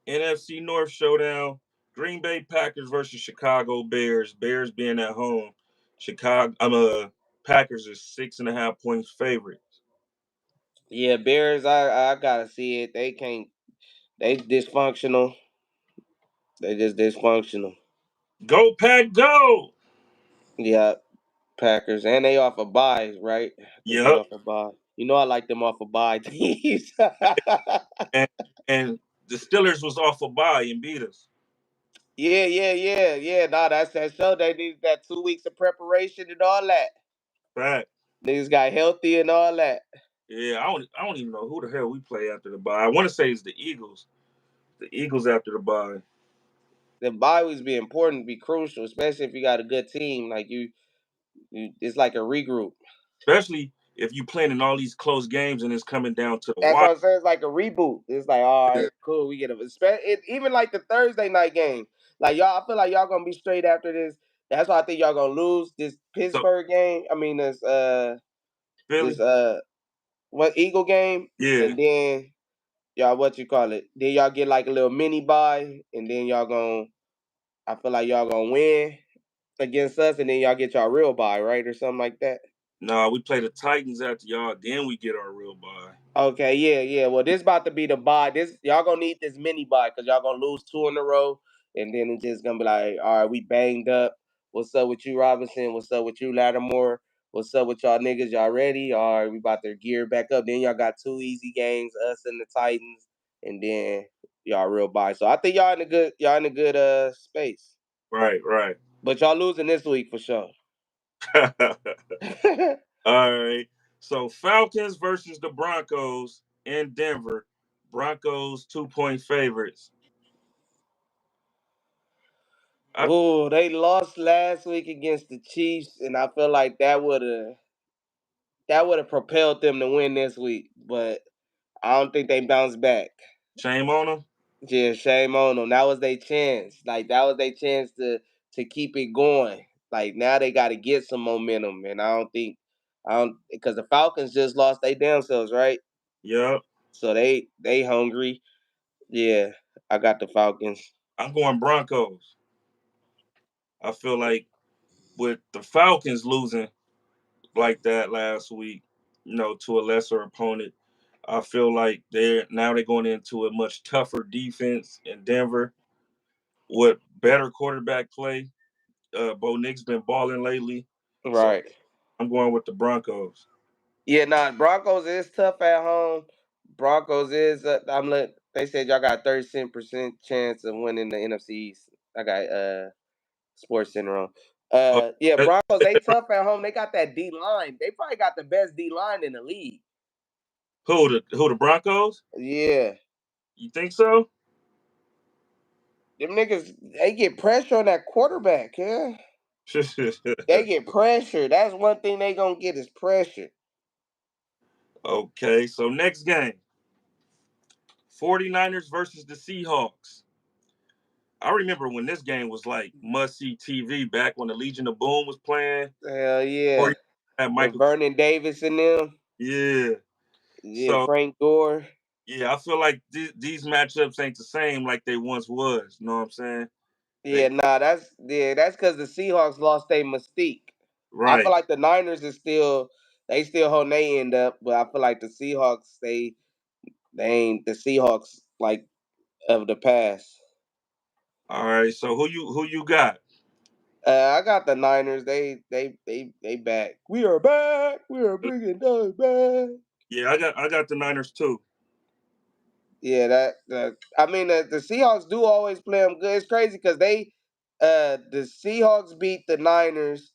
NFC North showdown. Green Bay Packers versus Chicago Bears. Bears being at home. Packers is 6.5 points favorite. Yeah, Bears. I gotta see it. They can't. They dysfunctional. They just dysfunctional. Go Pack Go! Yeah, Packers and they off a bye, right? I think they Yep. off a bye. You know I like them off a bye teams. And and the Steelers was off a bye and beat us. Yeah. Nah, that's that show. They needed that 2 weeks of preparation and all that. Fact. Niggas got healthy and all that. Yeah, I don't even know who the hell we play after the bye. I want to say it's the Eagles. The Eagles after the bye. The bye weeks be important, be crucial, especially if you got a good team. Like it's like a regroup. Especially if you playing in all these close games and it's coming down to the That's wire. what I'm saying. It's like a reboot. It's like, all right, cool. We get even like the Thursday night game. Like y'all, I feel like y'all gonna be straight after this. That's why I think y'all gonna lose this So Pittsburgh game. I mean this Philly, what Eagle game, yeah. and then y'all what you call it? Then y'all get like a little mini bye, and then y'all gonna. I feel like y'all gonna win against us, and then y'all get y'all real bye, right, or something like that. Nah, we play the Titans after y'all, then we get our real bye. Okay, yeah. Well, this about to be the bye. This y'all gonna need this mini bye because y'all gonna lose two in a row, and then it's just gonna be like, all right, we banged up. What's up with you, Robinson? What's up with you, Lattimore? What's up with y'all niggas? Y'all ready? All right, we about to gear back up. Then y'all got two easy games, us and the Titans, and then y'all real bye. So I think y'all in a good space. Right, right. But y'all losing this week for sure. All right. So Falcons versus the Broncos in Denver. Broncos 2-point favorites. I Oh, they lost last week against the Chiefs, and I feel like that would have propelled them to win this week. But I don't think they bounced back. shame on them. Yeah, shame on them. That was their chance. Like that was their chance to keep it going. Like now they got to get some momentum, and I don't because the Falcons just lost their damn selves, right? Yep. So they hungry. Yeah, I got the Falcons. I'm going Broncos. I feel like with the Falcons losing like that last week, to a lesser opponent, I feel like they're going into a much tougher defense in Denver with better quarterback play. Bo Nick's been balling lately, so Right. I'm going with the Broncos. Yeah, nah, Broncos is tough at home. Broncos is they said y'all got 37% chance of winning the NFC East. I got Sports Center on. Oh, Yeah, that- Broncos they tough at home. They got that D line. They probably got the best D line in the league. who the Broncos? Yeah. You think so? Them niggas they get pressure on that quarterback, yeah. They get pressure. That's one thing they gonna get is pressure. Okay, so next game, 49ers versus the Seahawks. I remember when this game was like must see TV back when the Legion of Boom was playing. Hell Or yeah. you had With Michael. Vernon Davis and them. Yeah. Yeah, So Frank Gore. yeah, I feel like these matchups ain't the same like they once was. You know what I'm saying? Yeah, They nah, that's because the Seahawks lost their mystique. I feel right. like the Niners is still holding they end up, but I feel like the Seahawks they ain't the Seahawks like of the past. All right. So who you got? I got the Niners. They back. We are back. We are bringing those back. Yeah, I got the Niners too. Yeah, I mean the Seahawks do always play them good. It's crazy because the Seahawks beat the Niners.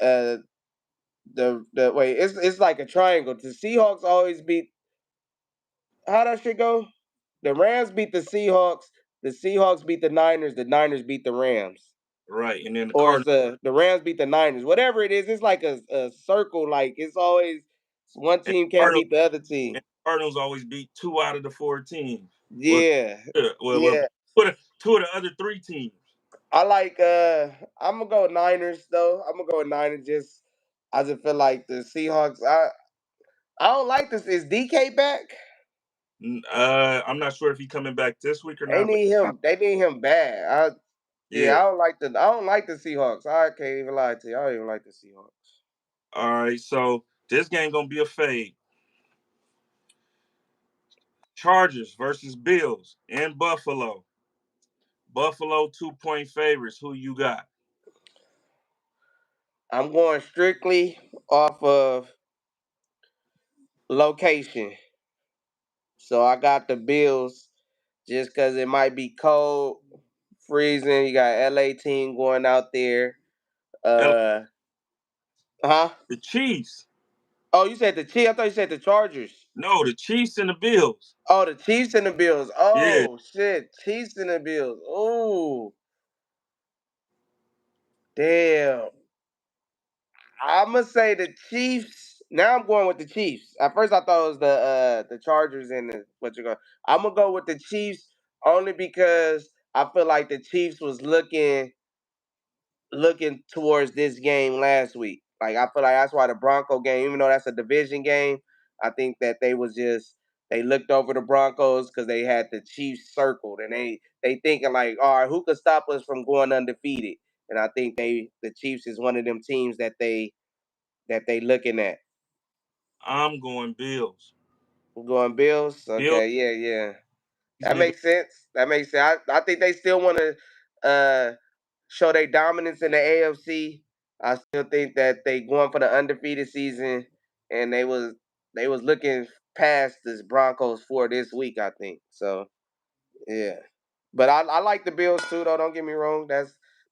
Uh, the wait, it's like a triangle. The Seahawks always beat. How that shit go? The Rams beat the Seahawks beat the Niners beat the Rams, Right. And then the or it's Cardinals the Rams beat the Niners. Whatever it is, it's like a circle. Like it's always one and team can't Cardinals beat the other team. and Cardinals always beat two out of the four teams. Well, Yeah, well, yeah. two of the other three teams. I like. I'm gonna go Niners though. I'm gonna go with Niners. I just feel like the Seahawks. I don't like this. Is DK back? I'm not sure if he's coming back this week or They not, but need him. They need him bad. Yeah, yeah. I don't like the Seahawks. I can't even lie to you. I don't even like the Seahawks. All right. So this game gonna be a fade. Chargers versus Bills in Buffalo. Buffalo 2-point favorites. Who you got? I'm going strictly off of location. So I got the Bills. just because it might be cold, freezing. You got LA team going out there. L- Uh, huh? the Chiefs. Oh, you said the Chiefs. I thought you said the Chargers. No, the Chiefs and the Bills. Oh, the Chiefs and the Bills. Yeah, Oh shit, Chiefs and the Bills. Oh, damn. I'm gonna say the Chiefs. Now I'm going with the Chiefs. At first, I thought it was the Chargers and the what you going. I'm gonna go with the Chiefs only because I feel like the Chiefs was looking towards this game last week. Like I feel like that's why the Bronco game, even though that's a division game, I think that they looked over the Broncos because they had the Chiefs circled and they thinking like, all right, who could stop us from going undefeated? And I think the Chiefs is one of them teams that they looking at. I'm going Bills. Going Bills? Bills, Okay, yeah, yeah. these That niggas. makes sense. That makes sense. I think they still want to show their dominance in the AFC. I still think that they going for the undefeated season, and they was looking past this Broncos for this week. I think so. Yeah, but I like the Bills too. Though don't get me wrong.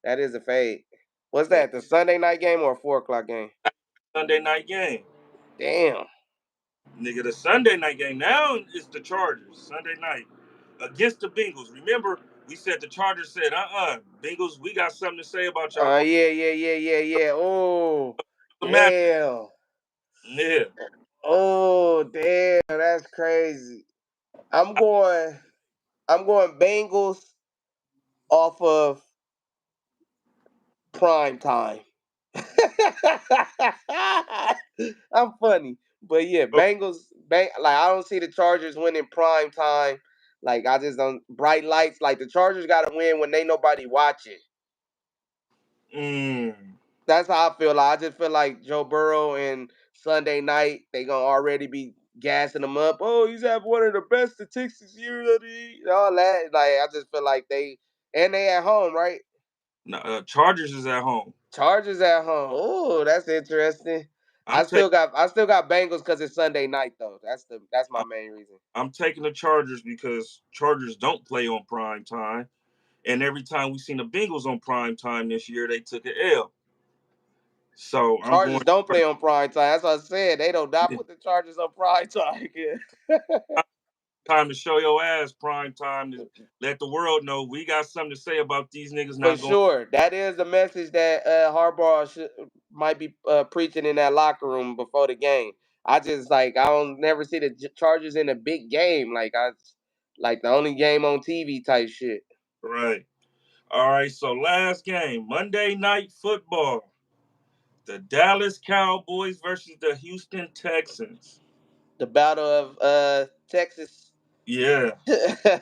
That is a fade. What's Hey, that? The Sunday night game or a 4 o'clock game? Sunday night game. Damn. Nigga, the Sunday night game now is the Chargers. Sunday night against the Bengals. Remember, we said the Chargers said, Bengals, we got something to say about y'all. Yeah, yeah, yeah, yeah, yeah. Oh, The match. damn. Yeah. Oh, damn. That's crazy. I'm going. I'm going Bengals off of prime time. I'm funny, but yeah, like I don't see the Chargers winning prime time. Like I just don't bright lights. Like the Chargers got to win when they nobody watching. Mm. That's how I feel. Like, I just feel like Joe Burrow and Sunday night they gonna already be gassing them up. Oh, he's had one of the best statistics years of the year. All that. Like I just feel like they at home, right? No, Chargers is at home. Chargers at home. Oh, that's interesting. I'm I taking still got I still got Bengals because it's Sunday night though. That's my main reason. I'm taking the Chargers because Chargers don't play on prime time. And every time we seen the Bengals on prime time this year, they took an L. So I'm going Chargers don't play on prime time. That's what I said. They don't not put the Chargers on prime time. time to show your ass prime time to let the world know we got something to say about these niggas For not going. sure, that is the message that might be preaching in that locker room before the game. I don't never see the Chargers in a big game like the only game on TV type shit. Right. All right. So last game, Monday Night Football. The Dallas Cowboys versus the Houston Texans. The battle of Texas. Yeah. I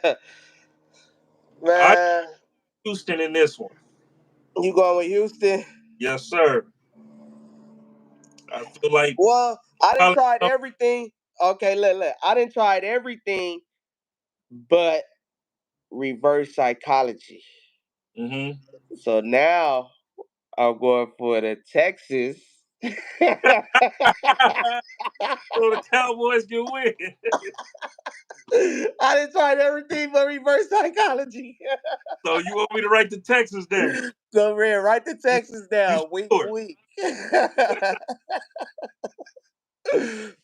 Man, Houston in this one. you going with Houston? Yes, sir. I feel like Well, I didn't Dallas. tried everything. Okay, look. I didn't tried everything but reverse psychology. Mm-hmm. So now I'm going for the Texas. So the Cowboys can win. I didn't try everything but reverse psychology. So you want me to write the Texans down? So Red, write the You, Texas you down. Week sure? week.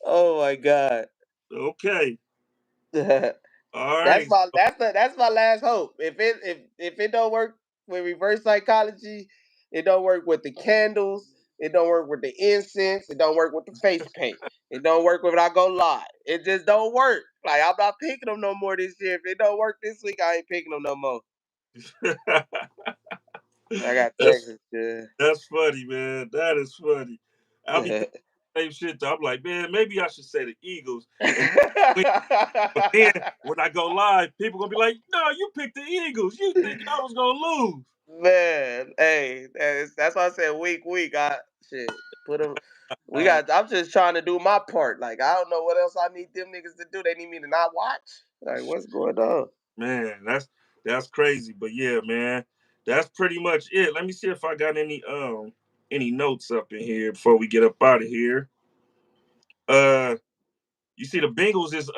Oh my god. Okay. All That's right. my that's my last hope. If it don't work with reverse psychology, it don't work with the candles, it don't work with the incense, it don't work with the face paint. It don't work when I go live. It just don't work. Like I'm not picking them no more this year. If it don't work this week, I ain't picking them no more. I got that's Texas. Yeah. that's funny, man. That is funny. I'll be thinking the same shit. Though. I'm like, man, maybe I should say the Eagles. And but then when I go live, people gonna be like, no, you picked the Eagles. You think I was gonna lose? Man, hey, that's why I said week. I shit put them. We Uh, got. I'm just trying to do my part. Like I don't know what else I need them niggas to do. They need me to not watch. Like what's going on? man, that's crazy. But yeah, man, that's pretty much it. Let me see if I got any notes up in here before we get up out of here. Uh, you see the Bengals is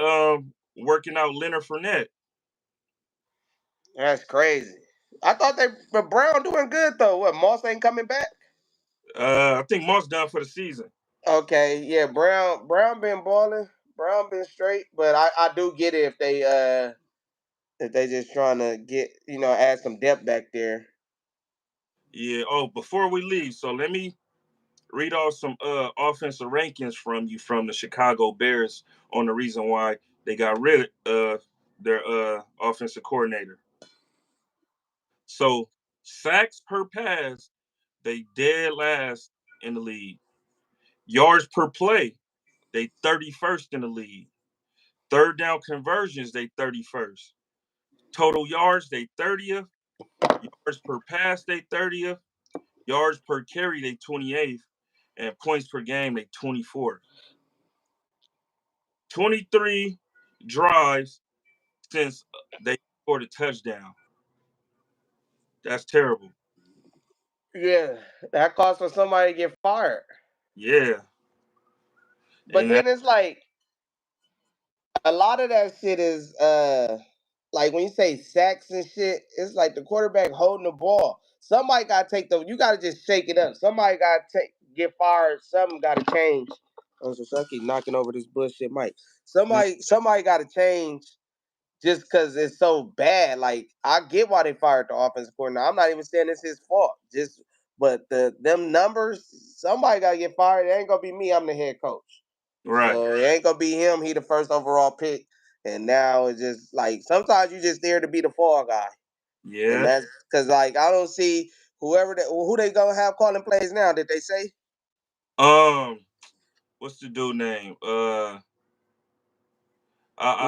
working out Leonard Fournette. That's crazy. I thought but Brown doing good though. What, Moss ain't coming back? I think Moss done for the season. Okay, yeah, Brown been balling. Brown been straight, but I do get it if they just trying to get add some depth back there. Yeah. Oh, before we leave, so let me read off some offensive rankings from you from the Chicago Bears on the reason why they got rid of their offensive coordinator. So sacks per pass, they dead last in the league. Yards per play, they 31st in the league. Third down conversions, they 31st. Total yards, they 30th. Yards per pass, they 30th. Yards per carry, they 28th. And points per game, they 24th. 23 drives since they scored a touchdown. That's terrible. Yeah, that caused for somebody to get fired. Yeah. But And that, then it's like a lot of that shit is like when you say sacks and shit, it's like the quarterback holding the ball. Somebody gotta take the you gotta just shake it up. Somebody gotta get fired, something gotta change. Oh, so I keep knocking over this bullshit mic. Somebody gotta change just because it's so bad. Like I get why they fired the offensive coordinator. I'm not even saying it's his fault. Just but them numbers, somebody gotta get fired. It ain't gonna be me. I'm the head coach. right. So it ain't gonna be him. He the first overall pick, and now it's just like sometimes you just there to be the fall guy, and Yeah. that's because like I don't see who they gonna have calling plays now. Did they say Um, what's the dude name? I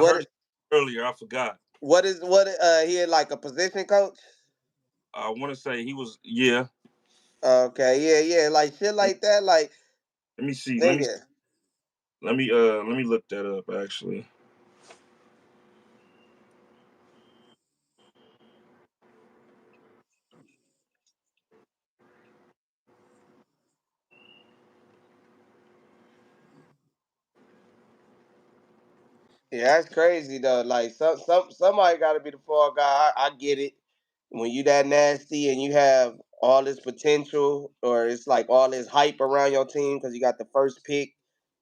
heard what? it earlier. I forgot. He had like a position coach? I want to say he was. Yeah. Okay, yeah, like shit like that, like Let me see. nigga. Let me look that up. Actually. Yeah, that's crazy though. Like somebody got to be the fall guy. I get it. When you that nasty and you have all this potential, or it's like all this hype around your team because you got the first pick,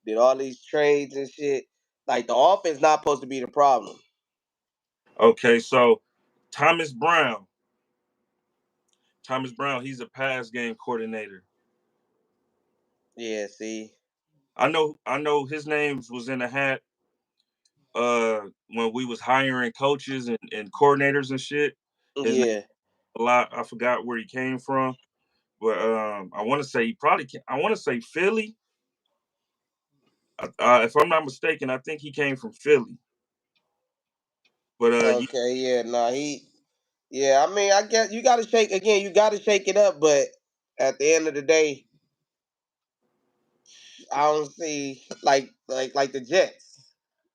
did all these trades and shit. Like the offense not supposed to be the problem. Okay. So Thomas Brown. Thomas Brown. He's a pass game coordinator. Yeah, see. I know his name was in the hat when we was hiring coaches and coordinators and shit. His name Yeah. a lot. I forgot where he came from, but I want to say he probably I want to say Philly. If I'm not mistaken, I think he came from Philly. But Okay. Yeah. Nah. Yeah. I mean, I guess you got to shake again. You got to shake it up, but at the end of the day, I don't see like the Jets.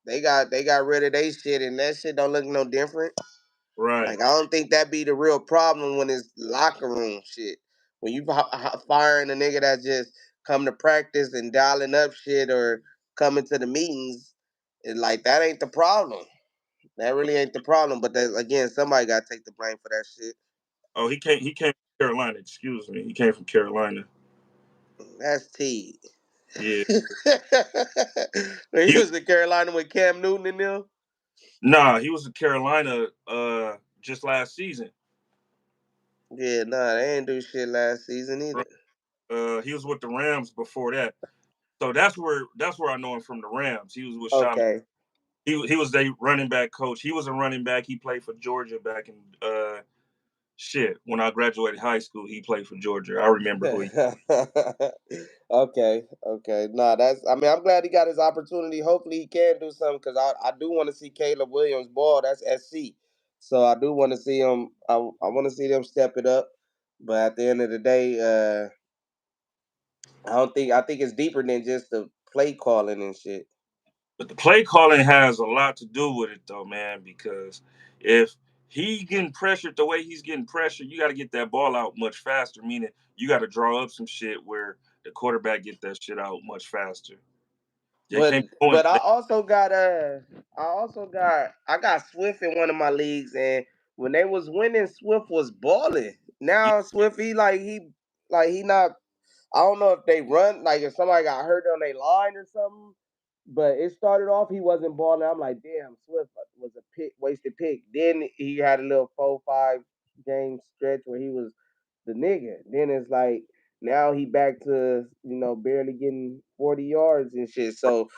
They got rid of their shit, and that shit don't look no different. right. Like I don't think that be the real problem when it's locker room shit. When you firing a nigga that just come to practice and dialing up shit or coming to the meetings, it, like that ain't the problem. That really ain't the problem. But again, somebody got to take the blame for that shit. Oh, he came from Carolina. Excuse me. He came from Carolina. That's T. Yeah. He He was in Carolina with Cam Newton and them. Nah, he was in Carolina just last season. Yeah, nah, they ain't do shit last season either. Right. He was with the Rams before that. So that's where I know him from, the Rams. He was with Sean. Okay. He was their running back coach. He was a running back. He played for Georgia back in shit. When I graduated high school, he played for Georgia. I remember who he. Okay. Nah, that's. I mean, I'm glad he got his opportunity. Hopefully, he can do something because I do want to see Caleb Williams ball. That's SC. So I do want to see him. I want to see them step it up. But at the end of the day, I don't think. I think it's deeper than just the play calling and shit. But the play calling has a lot to do with it, though, man. Because if he getting pressured the way he's getting pressured, you got to get that ball out much faster. Meaning you got to draw up some shit where the quarterback get that shit out much faster. They But can't but I also got I got Swift in one of my leagues, and when they was winning, Swift was balling. Now Swift, he not. I don't know if they run like if somebody got hurt on their line or something. But it started off he wasn't balling. I'm like, damn, Swift was a wasted pick. Then he had a little 4-5 game stretch where he was the nigga. Then it's like now he back to barely getting 40 yards and shit. So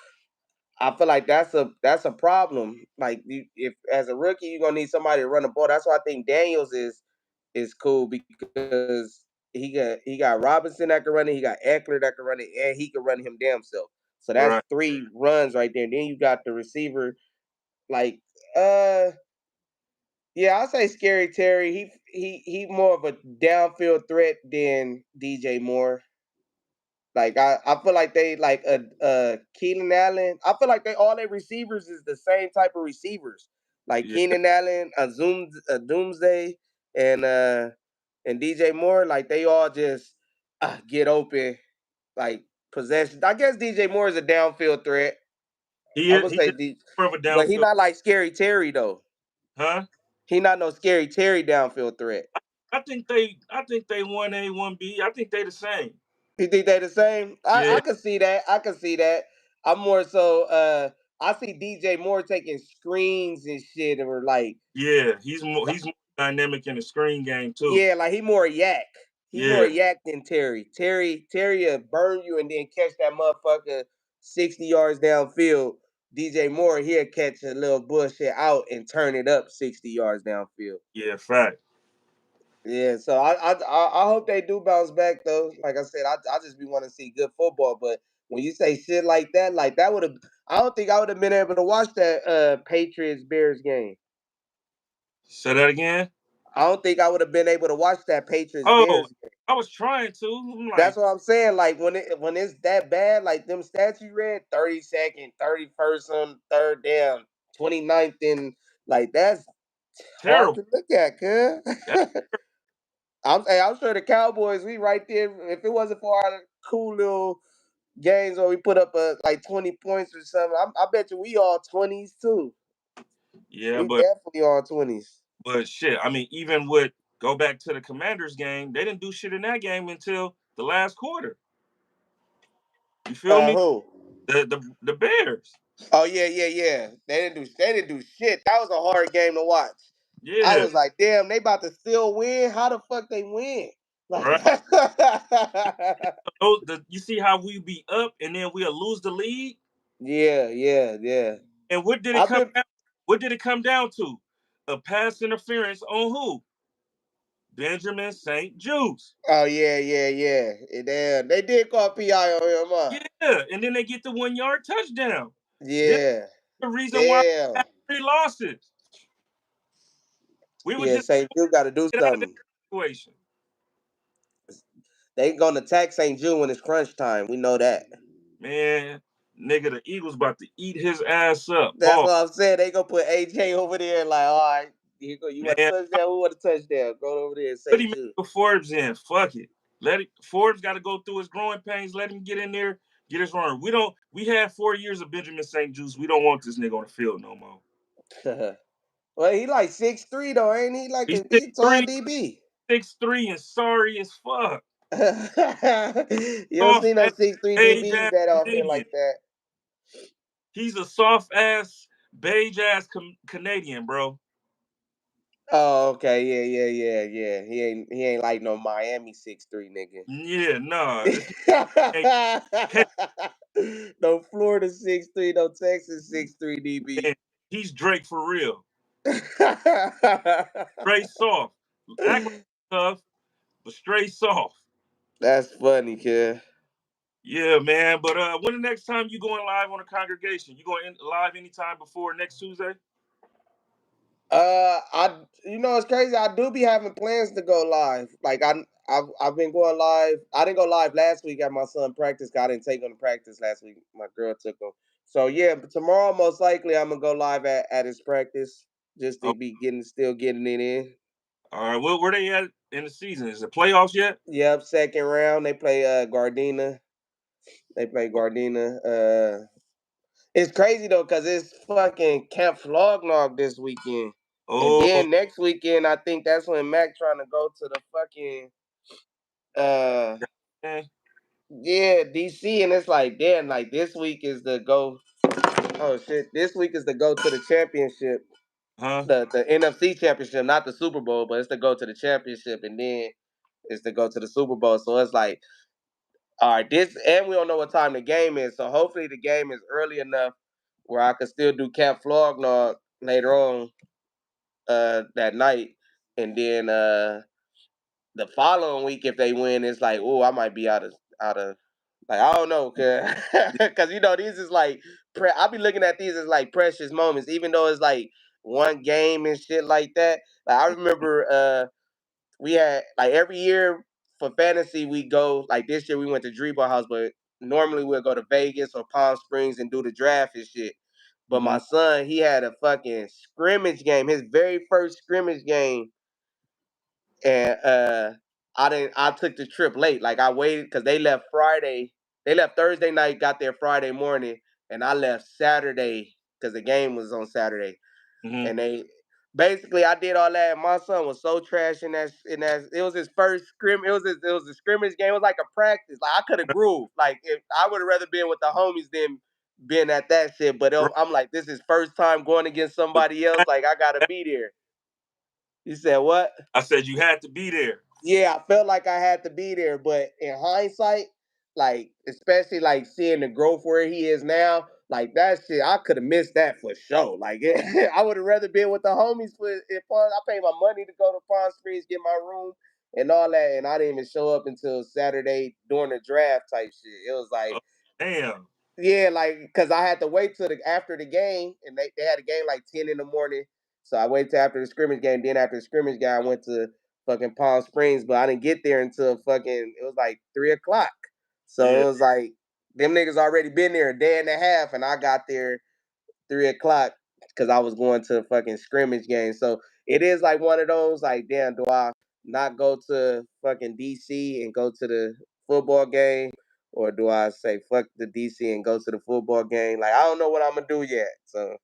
I feel like that's a problem. Like if as a rookie you're gonna need somebody to run the ball. That's why I think Daniels is cool because he got Robinson that can run it, he got Eckler that can run it, and he can run him damn self. So that's Right. 3 runs right there. And then you got the receiver like uh yeah, I'll say Scary Terry. He more of a downfield threat than DJ Moore. Like I feel like they like Keenan Allen. I feel like they all their receivers is the same type of receivers. Like Yeah. Keenan Allen, Doomsday, and DJ Moore. Like they all just get open, like possession. I guess DJ Moore is a downfield threat. He I is would he say is more of a but he downfield, not like Scary Terry though. huh? He not no Scary Terry downfield threat. I think they 1A, 1B. I think they the same. You think they the same? I Yeah, can see that. I can see that. I'm more so I see DJ Moore taking screens and shit or like yeah. He's more dynamic in the screen game too. yeah, like he more yak. He more Yeah, yak than Terry. Terry will burn you and then catch that motherfucker 60 yards downfield. DJ Moore he'll catch a little bullshit out and turn it up 60 yards downfield. yeah, fact. Yeah, so I hope they do bounce back though. Like I said, I just be wanting to see good football. But when you say shit like that would have, I don't think I would have been able to watch that Patriots Bears game. Say that again. I don't think I would have been able to watch that Patriots Oh, Bears game. I was trying to. I'm That's like, what I'm saying. Like when it's that bad, like them stats you read, 32nd, 31st on third down, 29th in like that's hard terrible. to look at, cuz. That, I'm sure the Cowboys, we right there. If it wasn't for our cool little games where we put up like 20 points or something, I bet you we all 20s too. yeah, We but definitely all 20s. shit. I mean, even with go back to the Commanders game, they didn't do shit in that game until the last quarter. You feel me? Who? The Bears. Oh yeah. They didn't do shit. That was a hard game to watch. I Yeah, was like, damn, they about to still win. How the fuck they win? Like, right. You see how we be up and then we'll lose the lead. yeah. And what did it I've come been down? What did it come down to? A pass interference on who? Benjamin St. Juice. Oh yeah. Damn, they did call PI on him, huh? Yeah, and then they get the 1 yard touchdown. That's Yeah. the reason why we Damn. had 3 losses. We were Yeah, just St. Jude got to do get out of that something. situation. They gonna attack St. Jude when it's crunch time. We know that. Man, nigga, the Eagles about to eat his ass up. That's Pause. what I'm saying. They gonna put AJ over there. Like, all right, here go. You want a Man, touchdown? Who want a touchdown? Go over there and put St. him Jude. in Forbes in. Fuck it. Let it. Forbes got to go through his growing pains. Let him get in there, get his run. We don't. We had 4 years of Benjamin St. Juice. We don't want this nigga on the field no more. Well, he like 6'3" though, ain't he? Like He's a six he tall three, DB. 6'3", and sorry as fuck. You don't Soft see no ass, 6'3" beige DBs ass that out here Canadian. like that. He's a soft ass, beige ass Canadian, bro. Oh, okay, yeah. He ain't like no Miami 6'3" nigga. Yeah, nah. This ain't No Florida 6'3", no Texas 6'3" DB. man. He's Drake for real. Straight soft. Act like tough, but straight soft. That's funny, kid. Yeah, man. But when the next time you going live on a congregation? You going live anytime before next Tuesday? It's crazy. I do be having plans to go live. Like I've been going live. I didn't go live last week at my son practice. 'Cause I didn't take him to practice last week. My girl took him. So yeah, but tomorrow most likely I'm gonna go live at his practice just to Oh, be still getting it in. all right. Well, where they at in the season? Is it playoffs yet? Yep, second round they play Gardena. They play Gardena. It's crazy though, cause it's fucking Camp Flognog this weekend. And Oh, then next weekend, I think that's when Mac trying to go to the fucking uh okay. yeah, DC, and it's like damn, like this week is the go. Oh shit, this week is the go to the championship, Huh? the NFC championship, not the Super Bowl, but it's to go to the championship, and then it's to go to the Super Bowl. So it's like, all right, this, and we don't know what time the game is, so hopefully the game is early enough where I can still do Camp Flognaw later on that night, and then the following week if they win, it's like, oh, I might be out of like I don't know, cause you know these is like I be looking at these as like precious moments, even though it's like one game and shit like that. Like I remember we had like every year for fantasy we go like this year we went to Drebo House, but normally we'll go to Vegas or Palm Springs and do the draft and shit. But Mm-hmm. my son, he had a fucking scrimmage game, his very first scrimmage game, and I took the trip late. Like I waited because they left Thursday night, got there Friday morning, and I left Saturday because the game was on Saturday. Mm-hmm. And they basically I did all that. And my son was so trash in that it was his first it was a scrimmage game. It was like a practice. Like I could have grooved. Like if I would have rather been with the homies than been at that shit. But Bro, I'm like, this is first time going against somebody else. Like I gotta be there. You said what? I said you had to be there. Yeah, I felt like I had to be there, but in hindsight, like especially like seeing the growth where he is now, like that shit, I could have missed that for sure. Like I would have rather been with the homies for if I paid my money to go to Palm Springs, get my room and all that, and I didn't even show up until Saturday during the draft type shit. It was like Oh, damn. yeah, like because I had to wait till after the game, and they had a game like 10 in the morning. So I waited till after the scrimmage game. Then after the scrimmage game, I went to fucking Palm Springs, but I didn't get there until fucking it was like 3 o'clock. So Yeah. it was like them niggas already been there a day and a half, and I got there 3 o'clock because I was going to a fucking scrimmage game. So it is like one of those like, damn, do I not go to fucking DC and go to the football game, or do I say fuck the DC and go to the football game? Like I don't know what I'm gonna do yet. So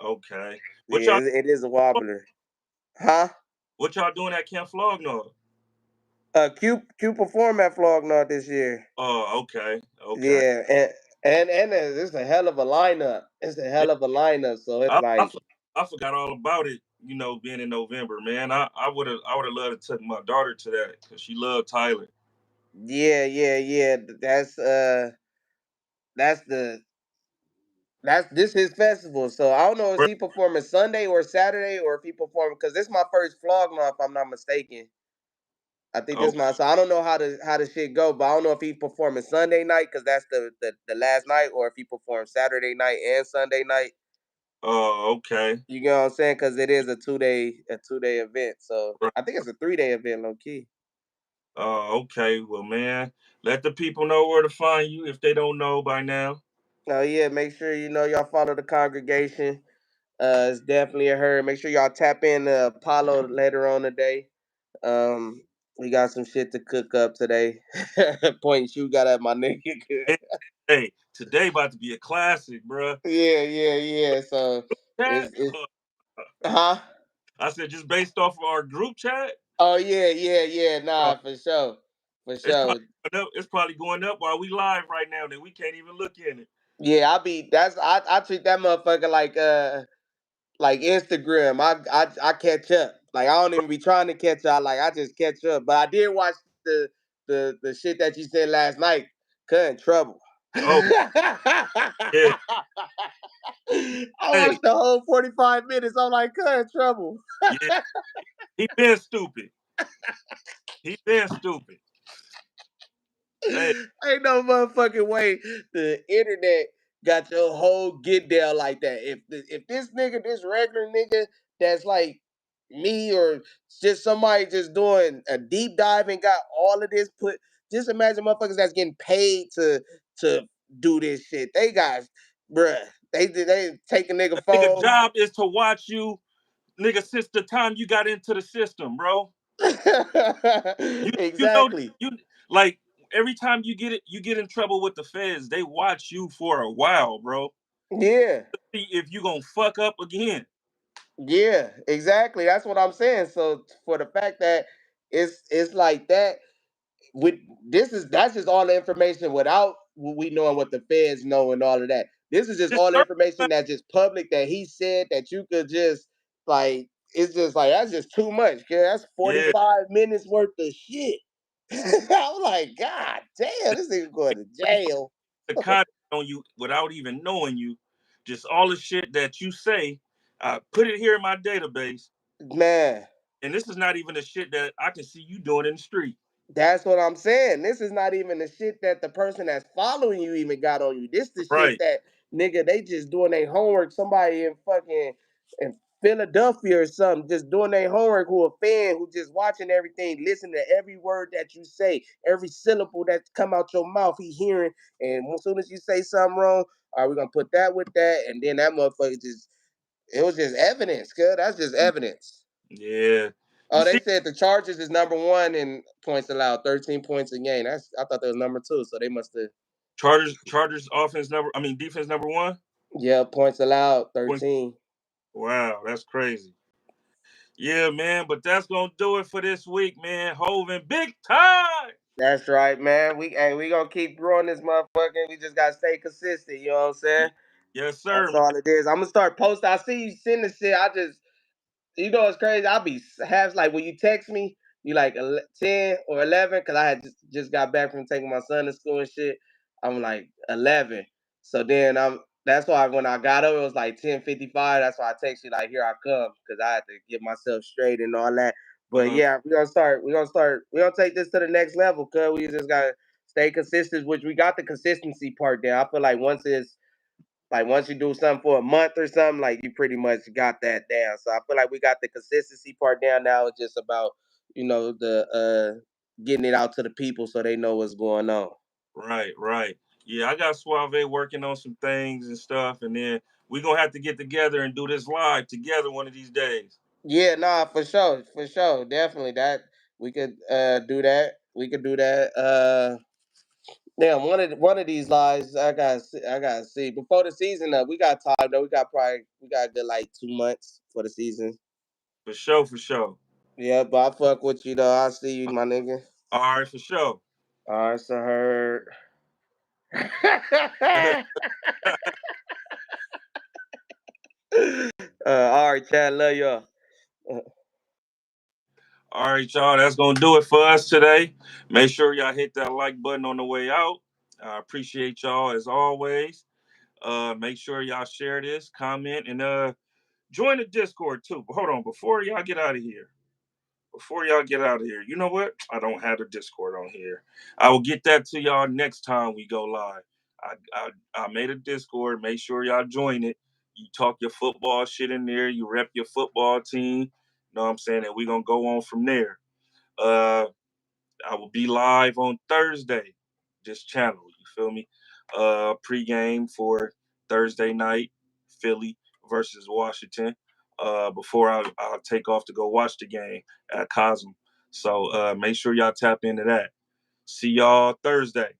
Okay. What yeah, y'all it is a wobbler, huh? what y'all doing at Camp Flognaw? Q performed at Flognaw this year. Oh, okay. Okay. Yeah, and it's a hell of a lineup. It's a Yeah, hell of a lineup. So it's I, I, like for- I forgot all about it, being in November, man. I would have loved to take my daughter to that because she loved Tyler. yeah, yeah, yeah. That's the that's this his festival. So I don't know if Bro, he performing Sunday or Saturday or if he performing because this is my first Flogma if I'm not mistaken. I think this is okay. my so I don't know how the shit go, but I don't know if he performing Sunday night because that's the last night or if he performs Saturday night and Sunday night. Oh, okay. You get what I'm saying? Because it is a 2-day event. So Right. I think it's a 3-day event, low key. Oh, okay. Well, man, let the people know where to find you if they don't know by now. Oh yeah, make sure you know y'all follow the congregation. It's definitely a herd. Make sure y'all tap in Apollo later on today. Um, we got some shit to cook up today. Point you got at my nigga. Hey, hey, today about to be a classic, bruh. Yeah, yeah, yeah. So Chat. it's huh? I said just based off of our group chat, Oh yeah, yeah, yeah. uh, Nah, for sure, for it's sure. probably it's probably going up while we live right now. That we can't even look in it. Yeah, I treat that motherfucker like Instagram. I catch up. Like I don't even be trying to catch up. Like I just catch up. But I did watch the shit that you said last night. Cut in trouble. Oh yeah. I Hey, watched the whole 45 minutes. I'm like, cut in trouble. yeah. He been stupid. He been stupid. Hey, Ain't no motherfucking way the internet got your whole get down like that. If this nigga, this regular nigga that's like me or just somebody just doing a deep dive and got all of this put, just imagine motherfuckers that's getting paid to do this shit. They got, bruh, they take a nigga nigga, phone. job is to watch you, nigga, since the time you got into the system, bro. You know Exactly. you like every time you get in trouble with the feds, they watch you for a while, bro. Yeah. See if you gonna fuck up again. Yeah, exactly. That's what I'm saying. So for the fact that it's like that, with this is that's just all the information without we knowing what the feds know and all of that. This is just Just all the certain, information that's just public that he said that you could just like. It's just like that's just too much. Kid. That's yeah. 45 minutes worth of shit. I'm like, God damn, this nigga going to jail, The content on you without even knowing you. Just all the shit that you say. I put it here in my database, man. and this is not even the shit that I can see you doing in the street. That's what I'm saying. This is not even the shit that the person that's following you even got on you. This the shit Right. that nigga they just doing their homework. Somebody in fucking in Philadelphia or something, just doing their homework. Who a fan who just watching everything, listen to every word that you say, every syllable that come out your mouth. He hearing, and as soon as you say something wrong, all right, we're gonna put that with that, and then that motherfucker just it was just evidence, cuz that's just evidence. Yeah. You Oh, they see, said the Chargers is number one in points allowed, 13 points a game. That's I thought that was number two, so they must have Chargers defense number one. yeah, points allowed, Point- 13. Wow, that's crazy. Yeah, man, but that's gonna do it for this week, man. Hove and big time. That's right, man. We gonna keep growing this motherfucker. We just gotta stay consistent. You know what I'm saying? Yes, sir, That's man. all it is. I'm gonna start posting. I see you send the shit. I just you know it's crazy. I'll be half like when you text me, you like 10 or 11 because I had just got back from taking my son to school and shit. I'm like 11. So then that's why when I got up, it was like 10:55. That's why I text you like here I come because I had to get myself straight and all that. But Uh-huh. yeah, we're gonna take this to the next level because we just gotta stay consistent, which we got the consistency part there. I feel like once you do something for a month or something, like you pretty much got that down. So I feel like we got the consistency part down. Now it's just about the getting it out to the people so they know what's going on. Right, right. Yeah, I got Suave working on some things and stuff, and then we gonna have to get together and do this live together one of these days. Yeah, nah, for sure, definitely that we could do that. We could do that. Damn, one of these lives I gotta see before the season up. We got time though. We got a good like 2 months for the season. For sure, for sure. Yeah, but I fuck with you though. I see you, my nigga. All right, for sure. All right, so heard. All right, Chad. Love y'all. All right, y'all. That's gonna do it for us today. Make sure y'all hit that like button on the way out. I appreciate y'all as always. Make sure y'all share this, comment, and join the Discord too. But hold on, before y'all get out of here. Before y'all get out of here, you know what? I don't have the Discord on here. I will get that to y'all next time we go live. I made a Discord. Make sure y'all join it. You talk your football shit in there. You rep your football team. You know what I'm saying? And we're gonna go on from there. Uh, I will be live on Thursday. This channel, you feel me? Pregame for Thursday night, Philly versus Washington. Before I'll take off to go watch the game at Cosm. So make sure y'all tap into that. See y'all Thursday.